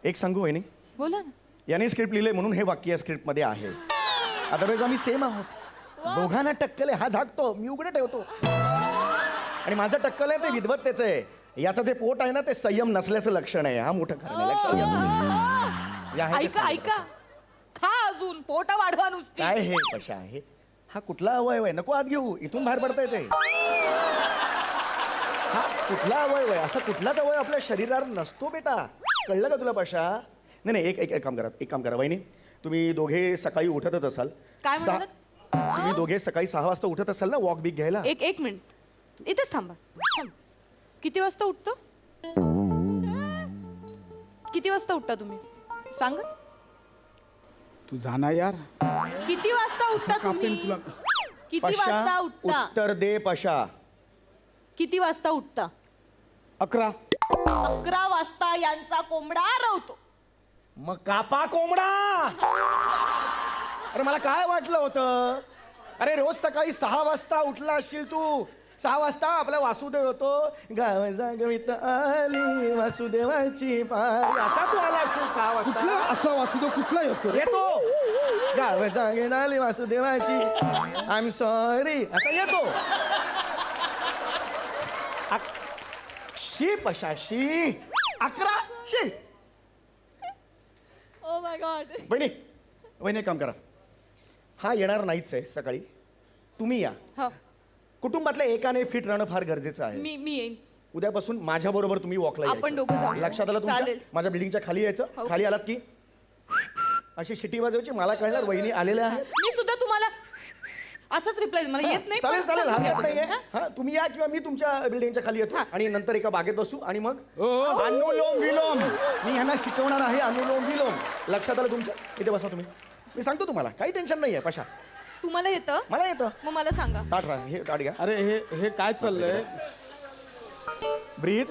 एक सांगू वहिनी बोला ना. याने स्क्रिप्ट लिहिले म्हणून हे वाक्य या स्क्रिप्टमध्ये आहे. अदरवाईज आम्ही सेम आहोत. दोघांना टक्कल आहे. हा झाकतो मी उघडे ठेवतो आणि माझं टक्कल आहे ते विद्वत्तेचं आहे. याचं जे पोट आहे ना ते संयम नसल्याचं लक्षण आहे. हा मोठं कारण आहे. लक्षात घ्या तुम्ही. जे आहे ते ऐका सांगतो. ऐका खा अजून पोटा वाढवा नुसती. काय हे कशा आहे हा कुठला अवयव आहे? नको आत घेऊ इथून बाहेर पडता येते. हा कुठला अवयव आहे? असा कुठलाच अवयव आपल्या शरीरावर नसतो बेटा. कळलं का तुला पशा? नाही एक एक एक काम करा वहिनी तुम्ही दोघे सकाळी उठतच असाल. काय सहा- म्हणालात? तुम्ही दोघे सकाळी 6 वाजता उठत असाल ना वॉक बिक घ्यायला. एक मिनिट इथेच थांबा. किती वाजता उठतो? किती वाजता उठता तुम्ही सांगा. तू जाना यार. किती वाजता उठता कापेन तुम्ही? तुला. किती वाजता पशा उठता? उत्तर दे पशा. किती वाजता उठता? 11. 11 वाजता यांचा कोंबडा आरवतो. मग कापा कोंबडा. अरे मला काय वाटलं होतं, अरे रोज सकाळी 6 वाजता उठला असशील तू. 6 वाजता आपला वासुदेव होतो, गाव जागवित आली वासुदेवाची पारी, असा तू आला असशील 6 वाजता. कुठला असा वाचतो, कुठला येतो येतो गाव जागवित आली वासुदेवाची, आय एम सॉरी असा येतो. शी पशाशी 1100. Oh my God. वहिनी एक काम करा, हा येणार नाहीच आहे सकाळी, तुम्ही या. हो कुटुंबातल्या एकाने फिट राहणं फार गरजेचं आहे. मी येईन. उद्यापासून माझ्या बरोबर तुम्ही वॉकला आपण दोघं जाऊ. लक्षात आलं तुमच्या? चालेल. माझ्या बिल्डिंगच्या खाली यायचं. हो. खाली आलात की अशी शिटी वाजवायची, मला कळणार वहिनी आलेल्या आहेत. मी सुद्धा तुम्हाला असंच रिप्लाय मला येत नाही. चालेल पण चालेल, सांगून द्या हरकत नाहीये. बघा. हा तुम्ही या किंवा मी तुमच्या बिल्डिंगच्या खाली येतो आणि नंतर एका बागेत बसू आणि मग हो. अनुलोम विलोम मी ह्यांना शिकवणार आहे. अनुलोम विलोम लक्षात आलं तुमच्या? इथे बसा तुम्ही, मी सांगतो तुम्हाला, काही टेन्शन नाही आहे. पशा तुम्हाला येतं मला येतं. मग मला सांगा. ताट राहा, हे ताट घ्या. अरे हे काय चाललंय? Breathe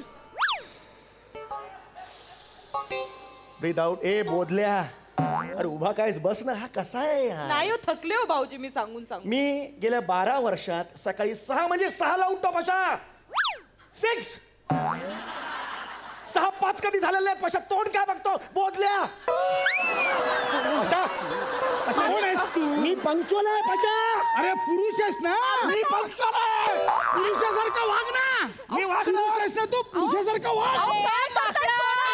breathe out. ए बोदल्या, अरे उभा कायस, बस ना. हा कसा आहे यार? नाही हो, थकले हो भाऊजी मी सांगून सांगून. मी गेल्या 12 वर्षात सकाळी 6 म्हणजे 6ला उठतो पशा. 6 6:05 कधी झालेले आहेत पशा. तोंड काय बघतो बोदल्या? पशा कोण आहेस तू? मी पंक्च्युअल आहे पशा. अरे पुरुष आहेस ना, मी पंक्च्युअल आहे. पुरुषासारखा वाग ना. मी वागलो. पुरुष आहेस ना तू, पुरुषासारखा वाग. अहो, काय करताय सोडा?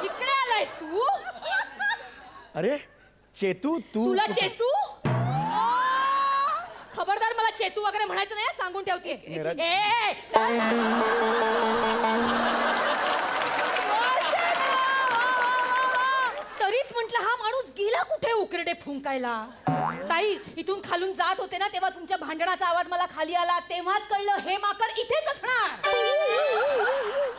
इकडे आलायस तू? अरे चेतू तू तुला चेतू? खबरदार, मला चेतू वगैरे म्हणायचं नाही, सांगून ठेवते. निरज. तरीच म्हंटल हा माणूस गेला कुठे उकरडे फुंकायला. ताई, इथून खालून जात होते ना तेव्हा तुमच्या भांडणाचा आवाज मला खाली आला, तेव्हाच कळलं हे माकड इथेच असणार.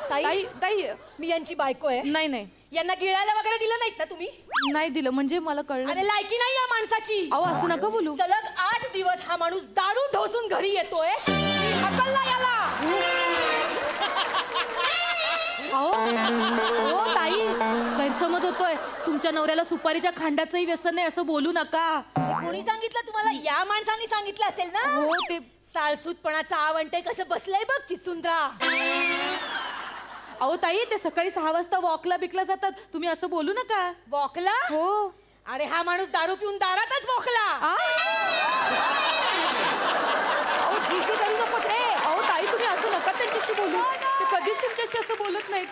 ताई ताई मी यांची बायको आहे. नाही नाही यांना गिळायला वगैरे दिलं नाहीत ना तुम्ही? नाही दिलं म्हणजे मला कळलं. अरे लायकी नाही या माणसाची. अहो असं नका बोलू. सलग 8 दिवस हा माणूस दारू ढोसून घरी येतोय. मी हकलला याला. हो ताई, गैरसमज होतोय. तुमच्या नवऱ्याला सुपारीच्या खांडाचंही व्यसन नाही असं बोलू नका. हे कोणी सांगितलं तुम्हाला? या माणसाने सांगितलं असेल ना. हो ते साळसूतपणाचा आवंटे कसं बसलंय बघ चिचुंद्रा. अहो ताई, ते सकाळी 6 वाजता वॉकला बिकला जातात, तुम्ही असं बोलू नका. वॉकला? हो. अरे हा माणूस दारू पिऊन दारातच वॉकला. अहो, ढिशी करू नकोस रे. अहो ताई, तुम्ही असं नका त्यांच्याशी बोलू. ते कधीच तुमच्याशी असं बोलत नाहीत.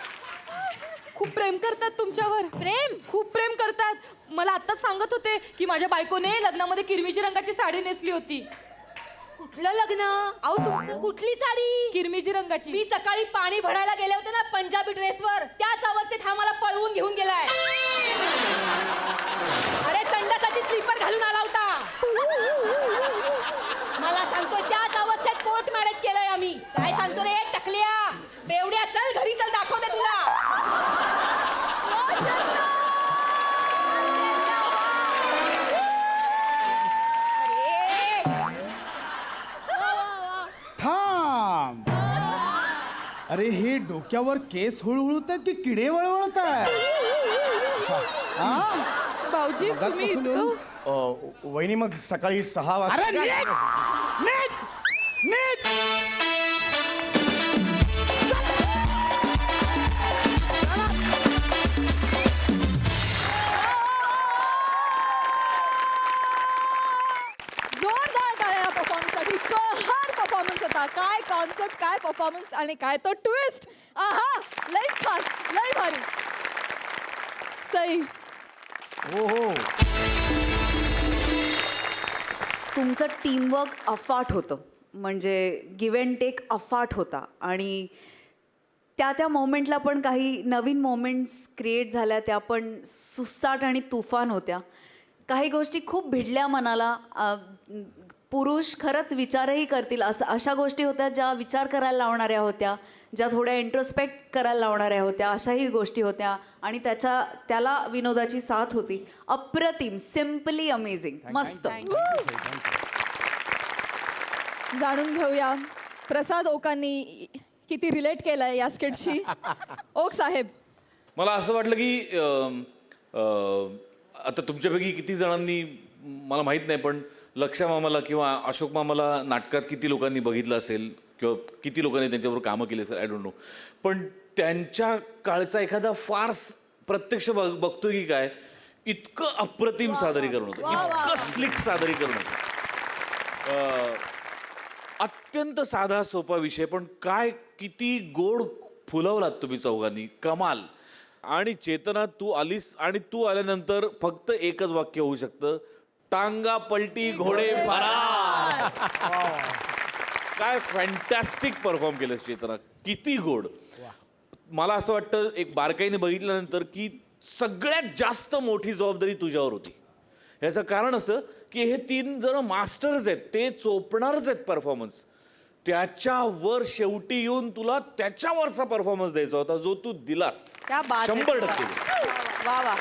खूप प्रेम करतात तुमच्यावर. प्रेम? खूप प्रेम करतात. मला आत्ताच सांगत होते की माझ्या बायकोने लग्नामध्ये किरमिची रंगाची साडी नेसली होती. कुठलं लग्न? अहो तुमचं कुठली साडी? किरमिची रंगाची. मी सकाळी पाणी भरायला गेले होते ना पंजाबी ड्रेसवर, त्याच अवस्थेत हा मला पळवून घेऊन गेलाय. अरे संडासाची स्लीपर घालून आला होता. मला सांगतोय त्याच अवस्थेत कोर्ट मॅरेज केलंय आम्ही. काय सांगतो रे टकल्या बेवड्या? चल घरी चल, दाखवते तुला. थांब. अरे हे डोक्यावर केस हुळहुळत आहेत की किडे वळवळत आहे? भाऊजी तुम्ही मगाचपासून इतकं वहिनी मग सकाळी 6 वाजता अरे नीट नीट नीट. जोरदार टाळ्या परफॉर्मन्ससाठी. कहर परफॉर्मन्स होता. काय कॉन्सर्ट, काय परफॉर्मन्स आणि काय तो ट्विस्ट. आहा, लई खास, लई भारी. सई, हो हो. तुमचं टीमवर्क अफाट होतं, म्हणजे गिव्ह अँड टेक अफाट होता. आणि त्या मोमेंटला पण काही नवीन मोमेंट्स क्रिएट झाल्या, त्या पण सुसाट आणि तुफान होत्या. काही गोष्टी खूप भिडल्या मनाला. पुरुष खरंच विचारही करतील अशा गोष्टी होत्या, ज्या विचार करायला लावणाऱ्या होत्या, ज्या थोड्या इंट्रोस्पेक्ट करायला लावणाऱ्या होत्या, अशाही गोष्टी होत्या. आणि त्याला विनोदाची साथ होती. अप्रतिम, सिम्पली अमेझिंग, मस्त. जाणून घेऊया प्रसाद ओकांनी किती रिलेट केलंय या स्किटशी ओक साहेब. मला असं वाटलं की आता तुमच्यापैकी किती जणांनी मला माहीत नाही, पण लक्षा मामाला किंवा अशोक मामाला नाटकात किती लोकांनी बघितलं असेल किंवा किती लोकांनी त्यांच्याबरोबर कामं केली असेल, आय डोंट नो. पण त्यांच्या काळचा एखादा फार्स प्रत्यक्ष बघतोय की काय, इतकं अप्रतिम सादरीकरण होतं, इतकं स्लिक सादरीकरण होतं. अत्यंत साधा सोपा विषय, पण काय किती गोड फुलवलात तुम्ही चौघांनी, कमाल. आणि चेतना तू आलीस आणि तू आल्यानंतर फक्त एकच वाक्य होऊ शकतं, टांगा पलटी घोडे फरार. काय फॅन्टॅस्टिक परफॉर्म केलं चेतना, किती गोड. मला असं वाटतं एक बारकाईने बघितल्यानंतर की सगळ्यात जास्त मोठी जबाबदारी तुझ्यावर होती. याचं कारण असं की हे 3 जण मास्टर्स आहेत, ते चोपणारच आहेत परफॉर्मन्स. त्याच्यावर शेवटी येऊन तुला त्याच्यावरचा परफॉर्मन्स द्यायचा होता, जो तू दिलास 100%. वा वा.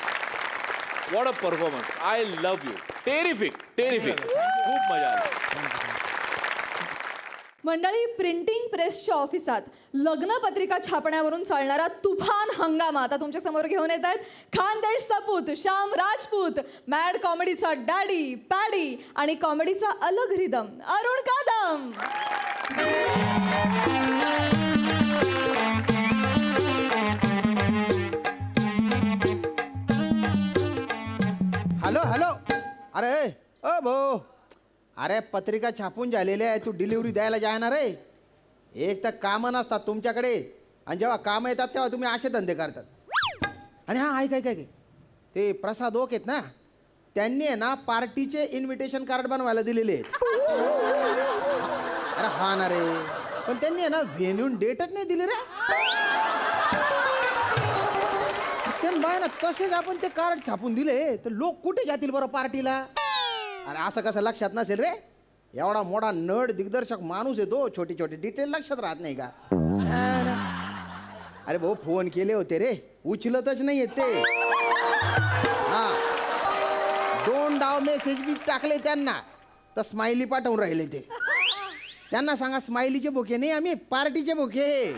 What a performance. I love you. Terrific terrific. खूप मजा आली. मंडळी, प्रिंटिंग प्रेसच्या ऑफिसात लग्न पत्रिका छापण्यावरून चालणारा तुफान हंगामा आता तुमच्या समोर घेऊन येत आहेत खानदेश सपूत श्याम राजपूत, मॅड कॉमेडीचा डॅडी पॅडी आणि कॉमेडीचा अलग rhythm Arun Kadam. Hello hello. अरे ओ भाऊ, अरे पत्रिका छापून झालेली आहे, तू डिलिव्हरी द्यायला जाणार आहे. एक तर कामं नसतात तुमच्याकडे, आणि जेव्हा कामं येतात तेव्हा तुम्ही असे धंदे करतात. आणि हां ऐक ऐक ऐक, ते प्रसाद ओक आहेत ना, त्यांनी आहे ना पार्टीचे इन्व्हिटेशन कार्ड बनवायला दिलेले आहेत. अरे हा ना रे, पण त्यांनी आहे ना व्हेन्यून डेटच नाही दिली रे. बाय ना तसेच आपण ते कार्ड छापून दिले तर लोक कुठे जातील बरं पार्टीला. अरे असं कसं लक्षात नसेल रे, एवढा मोठा नट दिग्दर्शक माणूस येतो, छोटी छोटी डिटेल लक्षात राहत नाही का. अरे भाऊ फोन केले होते रे, उचलतच नाही येत ते. हा 2 डाव मेसेज बी टाकले त्यांना, तर स्माइली पाठवून राहिले ते. त्यांना सांगा स्माइलीचे बोके नाही, आम्ही पार्टीचे बोके.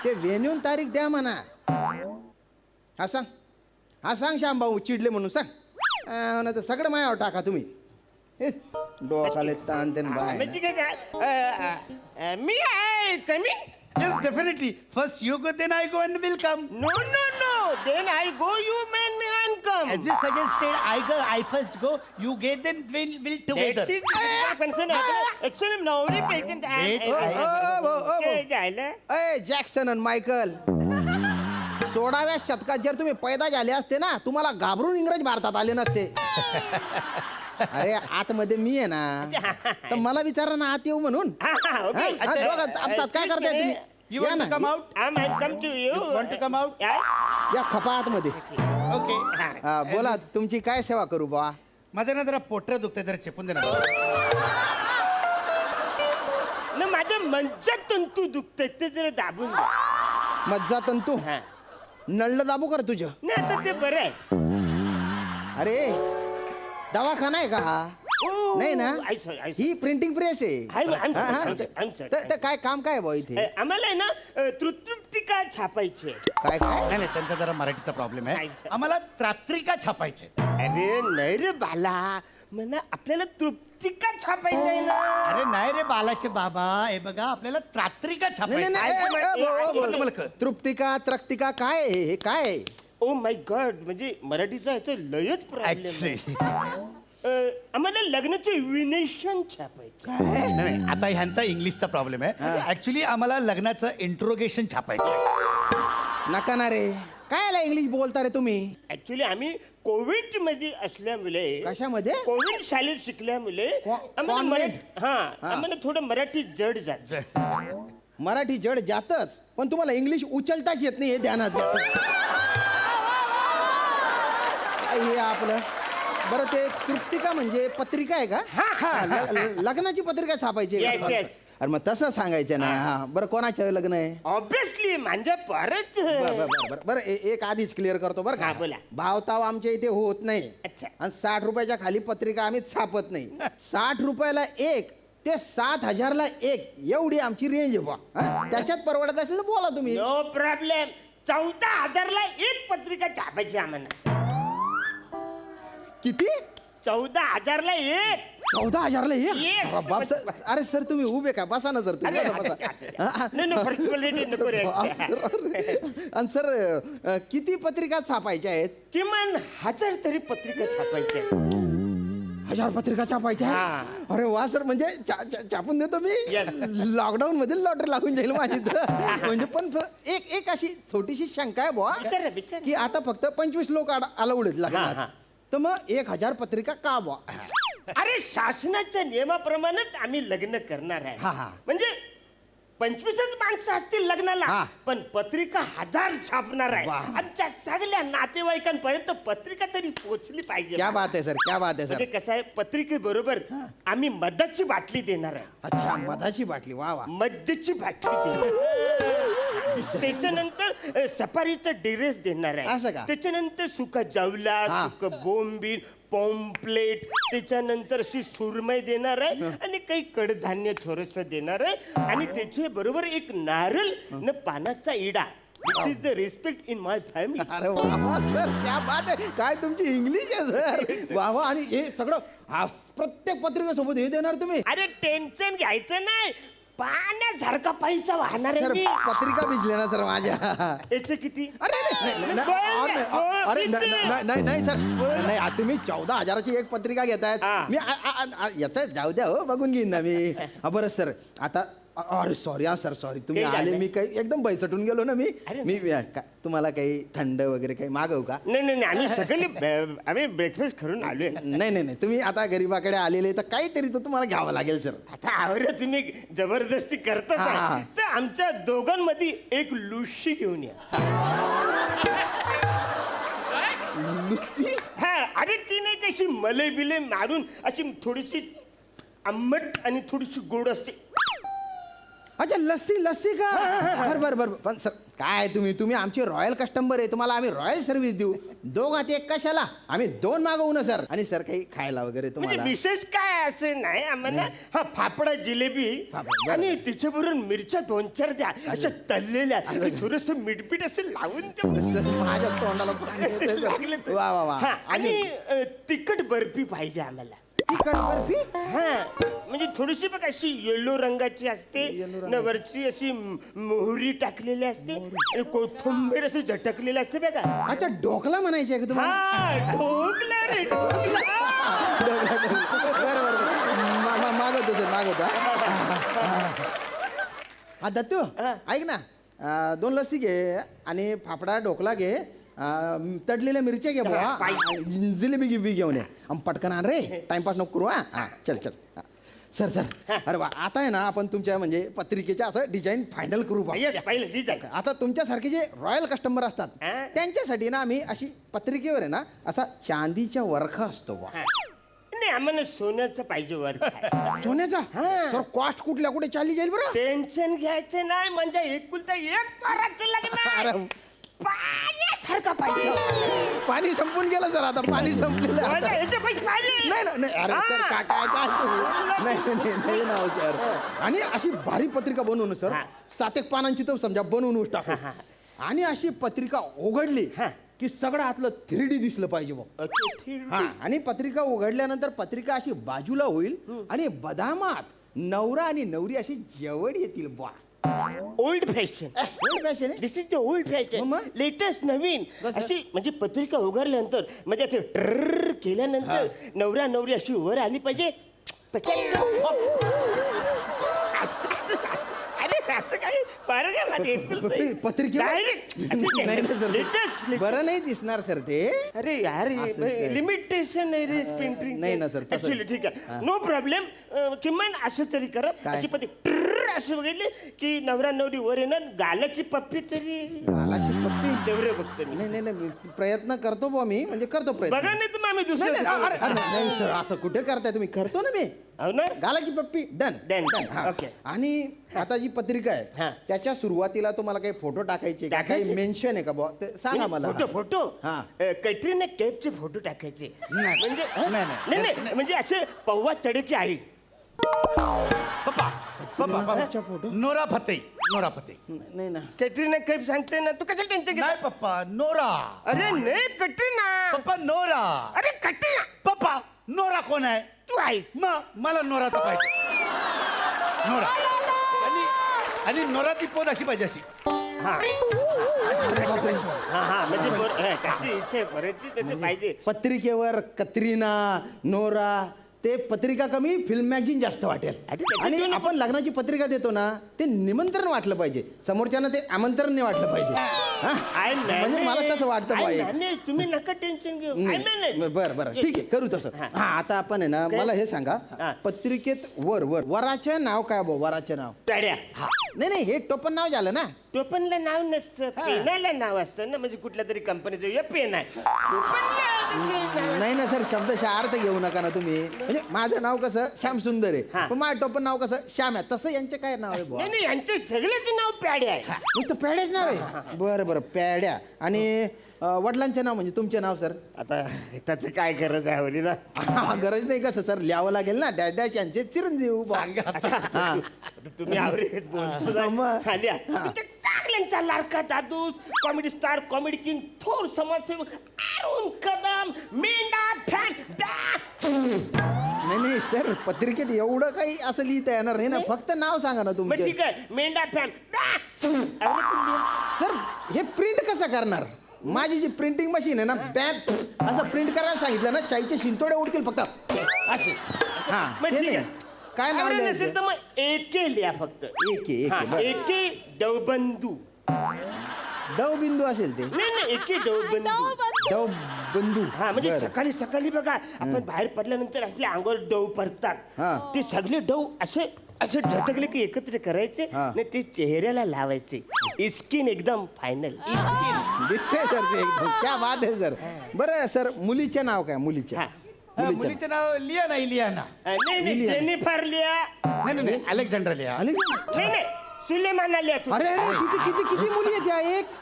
ते व्हेन्यून तारीख द्या म्हणा. हा सांग श्याम भाऊ, चिडले म्हणून सांग. नाही तर सगळं मायावर टाका तुम्ही. डोकाले ताण ते बाय. मी आहे कमी. Yes, definitely. First you go, then I go and will come. No, no, no. Then I go, you men and come. As you suggested, I go, I first go, you get, then we'll together. That's it. concern. Actually, nobody patient. अय Jackson आणि Michael, 16व्या शतकात जर तुम्ही पैदा झाले असते ना, तुम्हाला घाबरून इंग्रज भारतात आले नसते. अरे आतमध्ये मी आहे ना, तर मला विचारा ना आत येऊ म्हणून. आपसात काय करताय तुम्ही? You want to come out? I'm come to you. Want to come out? Yeah. या खपा आतमध्ये. Okay. बोला, तुमची काय सेवा करू बा? माझं ना जरा पोटर दुखतंय, जरा चेपून दे ना. ना माझं मंचात तंतू दुखतंय, ते जरा दाबून दे. मज्जा तंतू नळलं दाबू कर तुझं. नाही आता ते बरं आहे. अरे दवाखाना आहे का हा? नाही ना, ही प्रिंटिंग प्रेस आहे. तर काय काम काय भाऊ इथे? आम्हाला आहे ना तृप्तिका छापायची आहे. काय काय? नाही त्यांचा जरा मराठीचा प्रॉब्लेम आहे. आम्हाला त्रात्रिका छापायचे. अरे नाही रे बाला, म्हणा आपल्याला तृप्तिका छापायची आहे ना. अरे नाही रे बालाचे बाबा, हे बघा आपल्याला त्रात्रिका छापायची. तृप्तिका त्रक्तिका काय आहे हे? काय आहे? ओ माय गॉड, म्हणजे मराठीचा ह्याचा लयच प्रॉब्लेम. आम्हाला लग्नाचे विनेशन छापायचं. नाही आता ह्यांचा इंग्लिशचा प्रॉब्लेम आहे. ऍक्च्युली आम्हाला लग्नाचं इंट्रोगेशन छापायचं. नका ना रे, काय इंग्लिश बोलता रे तुम्ही? ऍक्च्युली आम्ही कोविड मध्ये असल्यामुळे. कशामध्ये? कोविड शाळेत शिकल्यामुळे आम्हाला थोडं मराठी जड जात. मराठी जड जातच, पण तुम्हाला इंग्लिश उचलताच येत नाही हे ध्यानात घ्या. हे आपलं बरं, ते तृप्तिका म्हणजे पत्रिका आहे का? लग्नाची पत्रिका छापायची. अरे मग तसं सांगायचं ना. बरं कोणाचं लग्न आहे? ऑब्विसली म्हणजे परत. बरं एक आधीच क्लिअर करतो बरं का. बोला. भावताव आमच्या इथे होत नाही. अच्छा. आणि 60 रुपयाच्या खाली पत्रिका आम्ही छापत नाही. 60 रुपयाला एक ते 7,000ला एक एवढी आमची रेंज आहे बुवा. हा? त्याच्यात परवडत असेल तर बोला तुम्ही. No problem. 14,000ला एक पत्रिका छापायची आम्हाला. किती? 14,000ला एक. 14,000ला एक? Yes. अरे बाप सर, अरे सर तुम्ही उभे का? बसा ना सर तुम्ही. बसा. हा? नाही फॉर्च्युनेटी नको रे. बाप सर. आणि सर किती पत्रिका छापायच्या आहेत? किमान 1000 तरी पत्रिका छापायच्या. 1000 पत्रिका छापायच्या? हा. अरे वा सर, म्हणजे छापून देतो मी. Yes. लॉकडाऊन मध्ये लॉटरी लागून जाईल माझी तर. म्हणजे पण एक अशी छोटीशी शंका आहे बुवा, विचारा, विचारा. की आता फक्त 25 लोक अलाउड हा, हा. लागतात, तर मग 1000 पत्रिका का बुवा? अरे शासनाच्या नियमाप्रमाणेच आम्ही लग्न करणार आहे. हा, हा. म्हणजे 25च माणसं असतील लग्नाला, हा. पण पत्रिका 1000 छापणार आहे. वा. आमच्या सगळ्या नातेवाईकांपर्यंत पत्रिका तरी पोहोचली पाहिजे. क्या बात आहे सर, क्या बात आहे म्हणजे सर. कसं आहे, पत्रिकेबरोबर आम्ही मधाची बाटली देणार आहे. अच्छा, मधाची बाटली. वा वा. मद्याची बाटली देणार. त्याच्यानंतर सफारीचा ड्रेस देणार असं आहे. का? त्याच्यानंतर सुका जवला, हा. सुक बोंबील, पॉम्पलेट, त्याच्यानंतर अशी सुरमई देणार आहे आणि काही कडधान्य थोडस देणार आहे आणि त्याच्या बरोबर एक नारळ न पानाचा इडा. This is the respect in my family. अरे वा वा सर, क्या बात आहे. काय तुमची इंग्लिश आहे सर. वा वा. आणि हे सगळं प्रत्येक पत्रिकेसोबत हे देणार तुम्ही? अरे टेन्शन घ्यायचं नाही, पाण्यासारखा पैसा वाहणार आहे सर मी. पत्रिका भिजले ना सर माझ्या. याचं किती? अरे नाही सर, नाही तुम्ही 14,000ची एक पत्रिका घेतायत. हा. मी याचं जाऊ द्या हो, बघून घेईन ना मी. बरं सर, आता अरे सॉरी हा सर, सॉरी तुम्ही काही आले, नाही. मी काही एकदम बैसटून गेलो ना मी. अरे मी तुम्हाला काही थंड वगैरे काही मागवू का? नाही आम्ही सगळे आम्ही ब्रेकफास्ट करून आलोय. नाही तुम्ही आता गरीबाकडे आलेले तर काहीतरी तर तुम्हाला घ्यावं लागेल सर. आता आवडे तुम्ही जबरदस्ती करताच हा. आहे, तर आमच्या दोघांमध्ये एक लुशी घेऊन या. लुसी? हा, अरे ती नाही कशी मलई बिले मारून अशी थोडीशी आंबट आणि थोडीशी गोड असते. अच्छा, लस्सी का? बर पण सर काय तुम्ही आमचे रॉयल कस्टमर आहे, तुम्हाला आम्ही रॉयल सर्व्हिस देऊ. दोघात एक कशाला? आम्ही 2 मागवू ना सर. आणि सर काही खायला वगैरे म्हणजे तुम्हाला? विशेष काय असं नाही आम्हाला. हा, फाफडा जिलेबी फाफडा, बरं. आणि तिच्याबरोबर मिरच्या 2-4 द्या, अशा तळलेल्या, थोडस मीठपीठ असं लावून द्या. सर, माझ्या तोंडाला पाणी येतंय, सर. लागलं तर. वा वा वा. हा, आणि तिखट बर्फी पाहिजे आम्हाला. तिखट बर्फी? हा, म्हणजे थोडीशी बघ अशी येलो रंगाची असते, न वरची अशी मोहरी टाकलेली असते आणि कोथिंबीर अशी झटकलेली असते बघा. अच्छा, ढोकला म्हणायचे का तुम्हाला? हा, ढोकला रे ढोकला. बरं मागवतो सर, मागवतो. हा दत्तू, ऐक ना, 2 लस्सी घे आणि फाफडा ढोकला घे, तडलेल्या मिरच्या घे बुवा, जिलेबी घेऊन ये. पटकन आण रे, टाइमपास नको करू. हा चल हा. सर अरे वा, आता आहे ना आपण तुमच्या म्हणजे पत्रिकेच्या असं डिझाईन फायनल करू बा. Yes, पाहिलं डिझाईन. आता तुमच्यासारखे जे रॉयल कस्टमर असतात हा. त्यांच्यासाठी ना आम्ही अशी पत्रिकेवर आहे ना असा चांदीच्या वरखा असतो बा. नाही, आम्हाला सोन्याचं पाहिजे वर. सोन्याचा? हा. सर कॉस्ट कुठल्या कुठे चालली जाईल बरं? टेन्शन घ्यायचं नाही, म्हणजे एकुलता एक पोराचं लग्न आहे. अरे. पाण्यासारखा पाहिजे. पाणी संपून गेलं सर, आता पाणी संपलेलं आहे माझ्या आता. ह्याचे पैसे पाहिजे. नाही अरे सर, काय तुम्ही? नाही ना हो सर. आणि अशी भारी पत्रिका बनवून सर, हा. 7 एक पानांची तर समजा बनवून टाकू. आणि अशी पत्रिका उघडली हा. की सगळं आतलं 3D दिसलं पाहिजे बघ. अच्छा, ठीक. हा, आणि पत्रिका उघडल्यानंतर पत्रिका अशी बाजूला होईल आणि बदामात नवरा आणि नवरी अशी जवळ येतील बा. Old fashion. फॅशन आहे. दिस इज द ओल्ड फॅशन. मग? लेटेस्ट नवीन अशी म्हणजे पत्रिका उघडल्यानंतर म्हणजे असे ट्रर केल्यानंतर नवरा नवरी अशी वर आली पाहिजे. अरे असं काही फरक आहे माझे पत्रिकेवर? नाही ना सर, लेटेस्ट. बरं नाही दिसणार सर ते. अरे यार, असं काय? लिमिटेशन आहे रे प्रिंटिंग. नाही ना सर, तसं. Actually, ठीक आहे, नो प्रॉब्लेम. किमान असं तरी करा, काय? अशी पत्रिका असं बघितली की नवरा नवरी वर येणार, गालाची पप्पी तरी गालाची पप्पी? तेवढे बघतो मी. नाही प्रयत्न करतो बुवा मी, म्हणजे करतो प्रयत्न. बघा नाही तर मग आम्ही नाही दुसरं नाही सर, असं कुठे करताय तुम्ही? करतो ना मी. हो ना. गालाची पप्पी डन. Done. हा. Okay. आणि आता जी पत्रिका हा. आहे त्याच्या सुरुवातीला तुम्हाला काही फोटो टाकायचे का? टाकायचे? काही मेन्शन आहे का बुवा? ते सांगा मला. फोटो हा. कॅटरीना कैफचे फोटो टाकायचे. नाही. म्हणजे नाही. नाही म्हणजे असे पौवा चढे की आई. पप्पा पप्पा नावाचा फोटो? नोरा फतेही नोरा फतेही नाही ना कॅटरीना कैफ सांगते ना तू कसं टेन्शन घेत नाही पप्पा नोरा अरे नाही कटरीना पप्पा नोरा अरे कटरीना पप्पा नोरा कोण आहे तू आहेस मग मला नोरा तर पाहिजे नोरा आणि नोराची पोत अशी पाहिजे अशी हा हा म्हणजे त्याची इच्छा आहे परतची त्याचं पाहिजे पत्रिकेवर कतरीना नोरा ते पत्रिका कमी फिल्म मॅगझिन जास्त वाटेल अरे त्याच्यात आणि दोन- आपण लग्नाची पत्रिका देतो ना ते निमंत्रण वाटलं पाहिजे समोरच्यानं ते आमंत्रण नाही वाटलं पाहिजे हा? आय म्हणजे मला तसं वाटतं आय बाई मॅनेज, तुम्ही नका टेन्शन घेऊ आय मॅनेज. बरं बरं ठीक आहे करू तसं हा. हा आता आपण आहे ना मला हे सांगा हा. पत्रिकेत वराचं नाव काय बो वराचं नाव टाड्या नाही नाही हे टोपण नाव झालं ना टोपनला नाव नसतं पेनाला नाव असतं ना म्हणजे कुठल्या तरी कंपनीचं हे पेन आहे टोपनला नाव- नाही ना सर शब्दशः अर्थ घेऊ नका ना तुम्ही म्हणजे माझं नाव कसं श्याम सुंदर हा. आहे पण माझं टोपण नाव कसं श्याम आहे तसं यांचे काय नाव आहे बुवा? नाही नाही यांचं सगळ्याचं नाव प्याडे आहे नुसतं पॅड्याच नाव आहे बरं बरं पॅड्या आणि वडिलांचे नाव म्हणजे तुमचे नाव सर आता त्याचं काय गरज आहे होली ना गरज नाही कसं सर लिहावं लागेल ना डॅश यांचे चिरंजीव बुवा. हा. आता तुम्ही आवडीत बोलतो मग. हा, लिहा. तुमच्या चांगल्यांचा लाडका दादूस कॉमेडी स्टार कॉमेडी किंग थोर समाजसेवक अरुण कदम मेंढा फॅन नाही नाही सर पत्रिकेत एवढं काही असं लिहिता येणार नाही ना फक्त नाव सांगा ना मग तुमचे ठीक आहे मेंढा फॅन सर हे प्रिंट कसं करणार माझी जी प्रिंटिंग मशीन आहे ना बॅग असं प्रिंट करायला सांगितलं ना शाईचे शिंतोडे उडतील फक्त असे हा मग ते ठीक नाही आहे. काय नाव आवडत लिहायचं? नसेल तर मग एके लिहा फक्त एके हा, बरं. एके डवबंधू दव बिंदू असेल ते नाही नाही एके डवबंधू दव बंधू हा म्हणजे बरं. सकाळी सकाळी बघा आपण बाहेर पडल्यानंतर आपल्या अंगावर डव पडतात हा. ते सगळे डव असे असे झटकले की एकत्र करायचे हा. आणि ते चेहऱ्याला लावायचे स्किन एकदम फायनल दिसते सर ते एकदम क्या बात आहे सर बरं सर मुलीचे नाव काय मुलीचे हा. मुलीचे नाव लिया नाही लिया ना नाही नाही लिहा. जेनिफर लिया नाही नाही, नाही अलेक्झांड्रा लिया आले नाही नाही सुलेमाना लिया तू अरे अरे किती किती किती मुली आहेत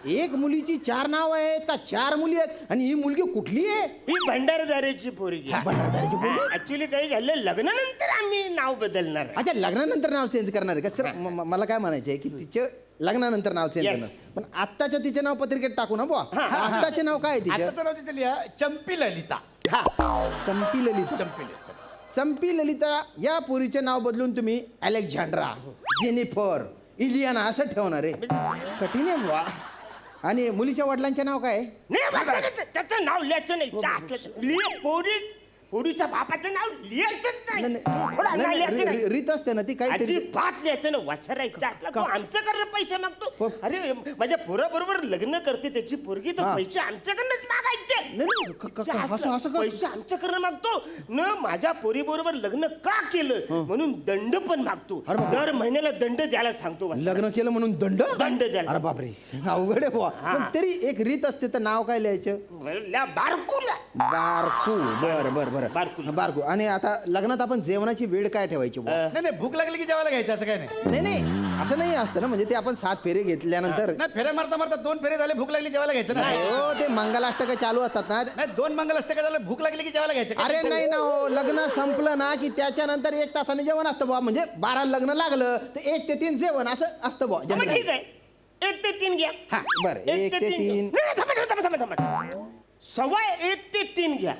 या एक मुलीची 4 नाव आहेत का 4 मुली आहेत आणि ही मुलगी कुठली आहे ही भंडारदारीची पोरगी भंडारदारीची मुलगी? ऍक्च्युली काही झालं लग्नानंतर आम्ही नाव बदलणार आहे. अच्छा लग्नानंतर नाव चेंज करणार आहे का सर मला काय म्हणायचं आहे की तिचे लग्नानंतर नाव चेंज Yes. करणार पण आत्ताच्या तिचे नाव पत्रिकेत टाकू ना बुवा आत्ताचे नाव काय आहे तिचे आताचं नाव तिथे लिहा चंपी ललिता हा संपी ललिता चंपी ललिता संपी ललिता या पोरीचे नाव बदलून तुम्ही अलेक्झांड्रा जेनिफर इलियाना असं ठेवणार आहे कठीण आहे बुवा आणि मुलीच्या वडिलांचे नाव काय आहे? नाही वाचायचं, त्याचं नाव लिहायचं नाही जास्त लिह पोरीच्या बापाचं नाव लिहायचंच नाही नाही, तू थोडा नाही, नाव नाही, लिहायचं नाही. रीत असते ना ती काहीतरी अजिबात लिहायचं ना वसरायचं आपला तू आमच्याकडनं पैसे मागतो अरे माझ्या पोराबरोबर लग्न करते त्याची पोरगी तर हा. पैसे आमच्याकडनंच मागायचे नाही, नाही, असं का? पैसे आमच्याकडनं मागतो न माझ्या पोरी बरोबर लग्न का केलं म्हणून दंड पण मागतो अरे बापरे. दर महिन्याला दंड द्यायला सांगतो वसरा. लग्न केलं म्हणून दंड दंड द्यायला अरे बापरे अवघड आहे बुवा पण तरी एक रीत असते तर नाव काय लिहायचं बरं, ल्या बारकूला बारकू बर बारकू. बारकू आणि आता लग्नात आपण जेवणाची वेळ काय ठेवायची बुवा? नाही नाही भूक लागली की जेवायला घ्यायचं असं काय नाही नाही नाही असं नाही असतं ना म्हणजे ते आपण 7 फेरे घेतल्यानंतर नाही फेऱ्या मारता मारता 2 फेरे झाले भूक लागली जेवायला घ्यायचं ना हो ते मंगलाष्टक चालू असतात ना नाही 2 मंगल असते का झालं भूक लागली की जेवायला घ्यायचं काय अरे टेन्शन नाही ना हो लग्न संपलं ना की त्याच्यानंतर 1 तासाने जेवण असतं बुवा म्हणजे 12 लग्न लागलं तर 1 ते 3 जेवण असं असतं बुवा मग जनरल. ठीक आहे 1 ते 3 घ्या हा, बरं, 1 ते 3. नाही, थांबा. सव्वा 1 ते 3 घ्या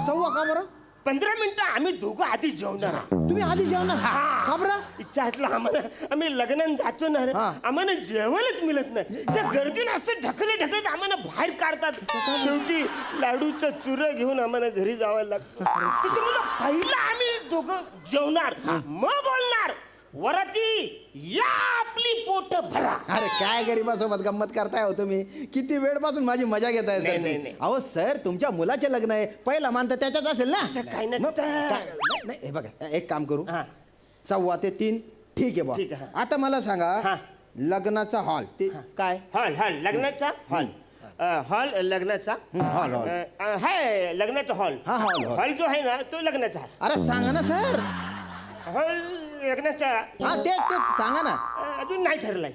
सव्वा का बरं 15 मिनिटं आम्ही दोघं आधी जेवणार आहे. तुम्ही आधी जेवणार का बरं इच्छा असला आम्हाला आम्ही लग्नात जातो ना रे, हा. आम्हाला जेवणच मिळत नाही त्या गर्दीनं असं ढकलत आम्हाला बाहेर काढतात शेवटी लाडूचं चुरं घेऊन आम्हाला घरी जावं लागतं त्याच्यामुळे पहिलं आम्ही दोघं जेवणार मग बोलणार वराती या आपली पोट भरा अरे काय गरीबासोबत गंमत करताय हो तुम्ही किती वेळपासून माझी मजा घेताय नाही, सर नाही, तुम्ही. नाही. अहो सर तुमच्या मुलाचे लग्न आहे पहिला मान तर त्याच्याच असेल ना काय नाही. मग नाही, हे बघा एक काम करू हा. 1.25 ते 3 ठीक आहे ठीक बा आहे. आता मला सांगा हा. लग्नाचा हॉल ते काय हॉल लग्नाचा हॉल हॉल लग्नाचा हॉल हॉल हाय लग्नाचा हॉल हा, हॉल. हॉल जो आहे ना तो लग्नाचा आहे अरे सांगा ना सर हॉल लग्नाचा हा तेच सांगा ना अजून नाही ठरलाय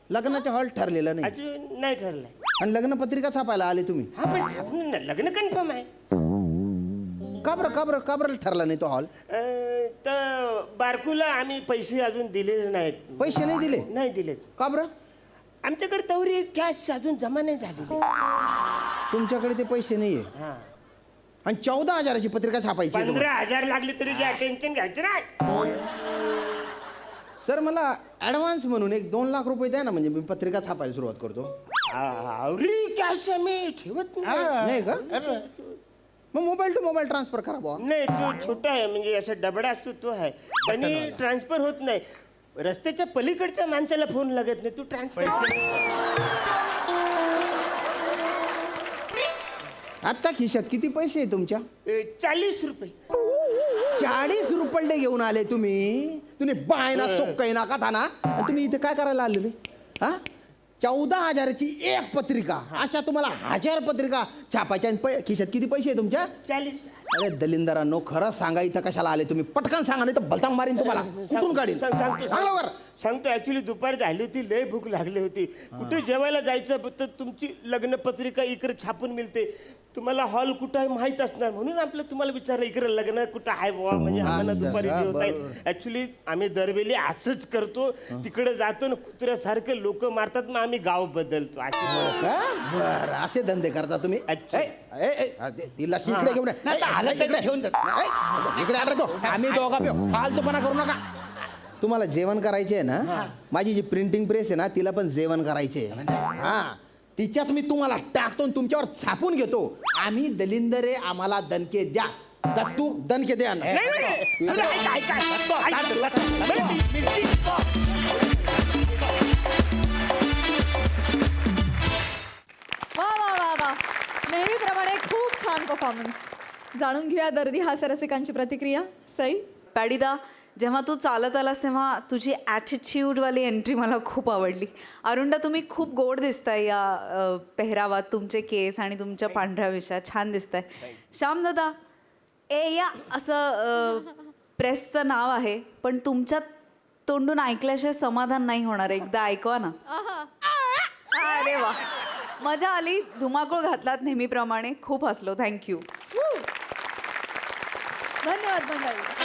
लग्नाचा हॉल ठरलेला नाही अजून नाही ठरलाय आणि लग्न पत्रिका छापायला आले तुम्ही हा पण आपण लग्न कन्फर्म आहे का बरं ठरला नाही तो हॉल? तर बारकूला आम्ही पैसे अजून दिलेले नाहीत. पैसे नाही दिले? नाही दिलेत. का बरं? आमच्याकडे तेवढी कॅश अजून जमा नाही झाली. तुमच्याकडे ते पैसे नाहीये हा. आणि 14,000ची पत्रिका छापायची आहे तुम्हाला. 15,000 लागली तरी घ्या, टेन्शन घ्यायचं नाही. सर मला ऍडव्हान्स म्हणून एक 2 लाख रुपये द्या ना, म्हणजे मी पत्रिका छापायला सुरुवात करतो. आवरी कॅश आम्ही ठेवत नाही. नाही का? मग मोबाईल टू मोबाईल ट्रान्सफर करा बुवा. नाही, तो छोटा आहे, म्हणजे असं डबडा असतो तो आहे, त्यांनी ट्रान्सफर होत नाही. रस्त्याच्या पलीकडच्या माणसाला फोन लागत नाही, तू ट्रान्सफर. आता खिशात किती पैसे आहे तुमच्या? 40 रुपये. 40 रुपये घेऊन आले तुम्ही बाय ना सोक्काय ना कथा ना, आणि तुम्ही इथे काय करायला आलेले? हा, 14,000ची एक पत्रिका, अशा तुम्हाला 1000 पत्रिका छापायच्या, आणि खिशात किती पैसे आहे तुमच्या? 40. अरे दलिंदरांनो, खरं सांगा, इथं कशाला आले तुम्ही? पटकन सांगा, नाही तर भलतांग मारीन तुम्हाला. कुठून काढीन? सांगा लवकर. सांगतो. ऍक्च्युली दुपार झाली होती, लय भूक लागली होती. कुठे जेवायला जायचं तर तुमची लग्न पत्रिका इकडे छापून मिळते. तुम्हाला हॉल कुठं आहे माहित असणार, म्हणून आपलं तुम्हाला विचारलं इकडे लग्न कुठं आहे बुवा, म्हणजे आम्हाला दुपारी जेवता येईल. ऍक्च्युली आम्ही दरवेळी असंच करतो, तिकडे जातो ना, कुत्र्यासारखे लोक मारतात, मग आम्ही गाव बदलतो. बरं, असे धंदे करता तुम्ही? अच्छा. तिला इकडे घेऊन घेऊन इकडे आलो. आम्ही दोघा फालतूपणा करू नका. तुम्हाला जेवण करायचे आहे ना, माझी जी प्रिंटिंग प्रेस आहे ना, तिला पण जेवण करायचे. हा, तिच्यात मी तुम्हाला टाकतो आणि तुमच्यावर छापून घेतो. आम्ही दलिंदरे, आम्हाला दणके द्या. दत्तू दणके द्या. वा वा वा वा, नेहमीप्रमाणे खूप छान परफॉर्मन्स. जाणून घेऊया दर्दी हास्यरसिकांची प्रतिक्रिया. सई, पॅडीदा, जेव्हा तू चालत आलास तेव्हा तुझी ॲटिट्यूडवाली एंट्री मला खूप आवडली. अरुंडा, तुम्ही खूप गोड दिसताय या पेहरावात. तुमचे केस आणि तुमच्या पांढऱ्या विषया छान दिसताय. श्यामदादा, या असं प्रेसचं नाव आहे, पण तुमच्या तोंडून ऐकल्याशिवाय समाधान नाही होणार. एकदा ऐकवा ना. अरे वा, मजा आली. धुमाकूळ घातलात नेहमीप्रमाणे. खूप हसलो. थँक्यू. धन्यवाद मंडळी.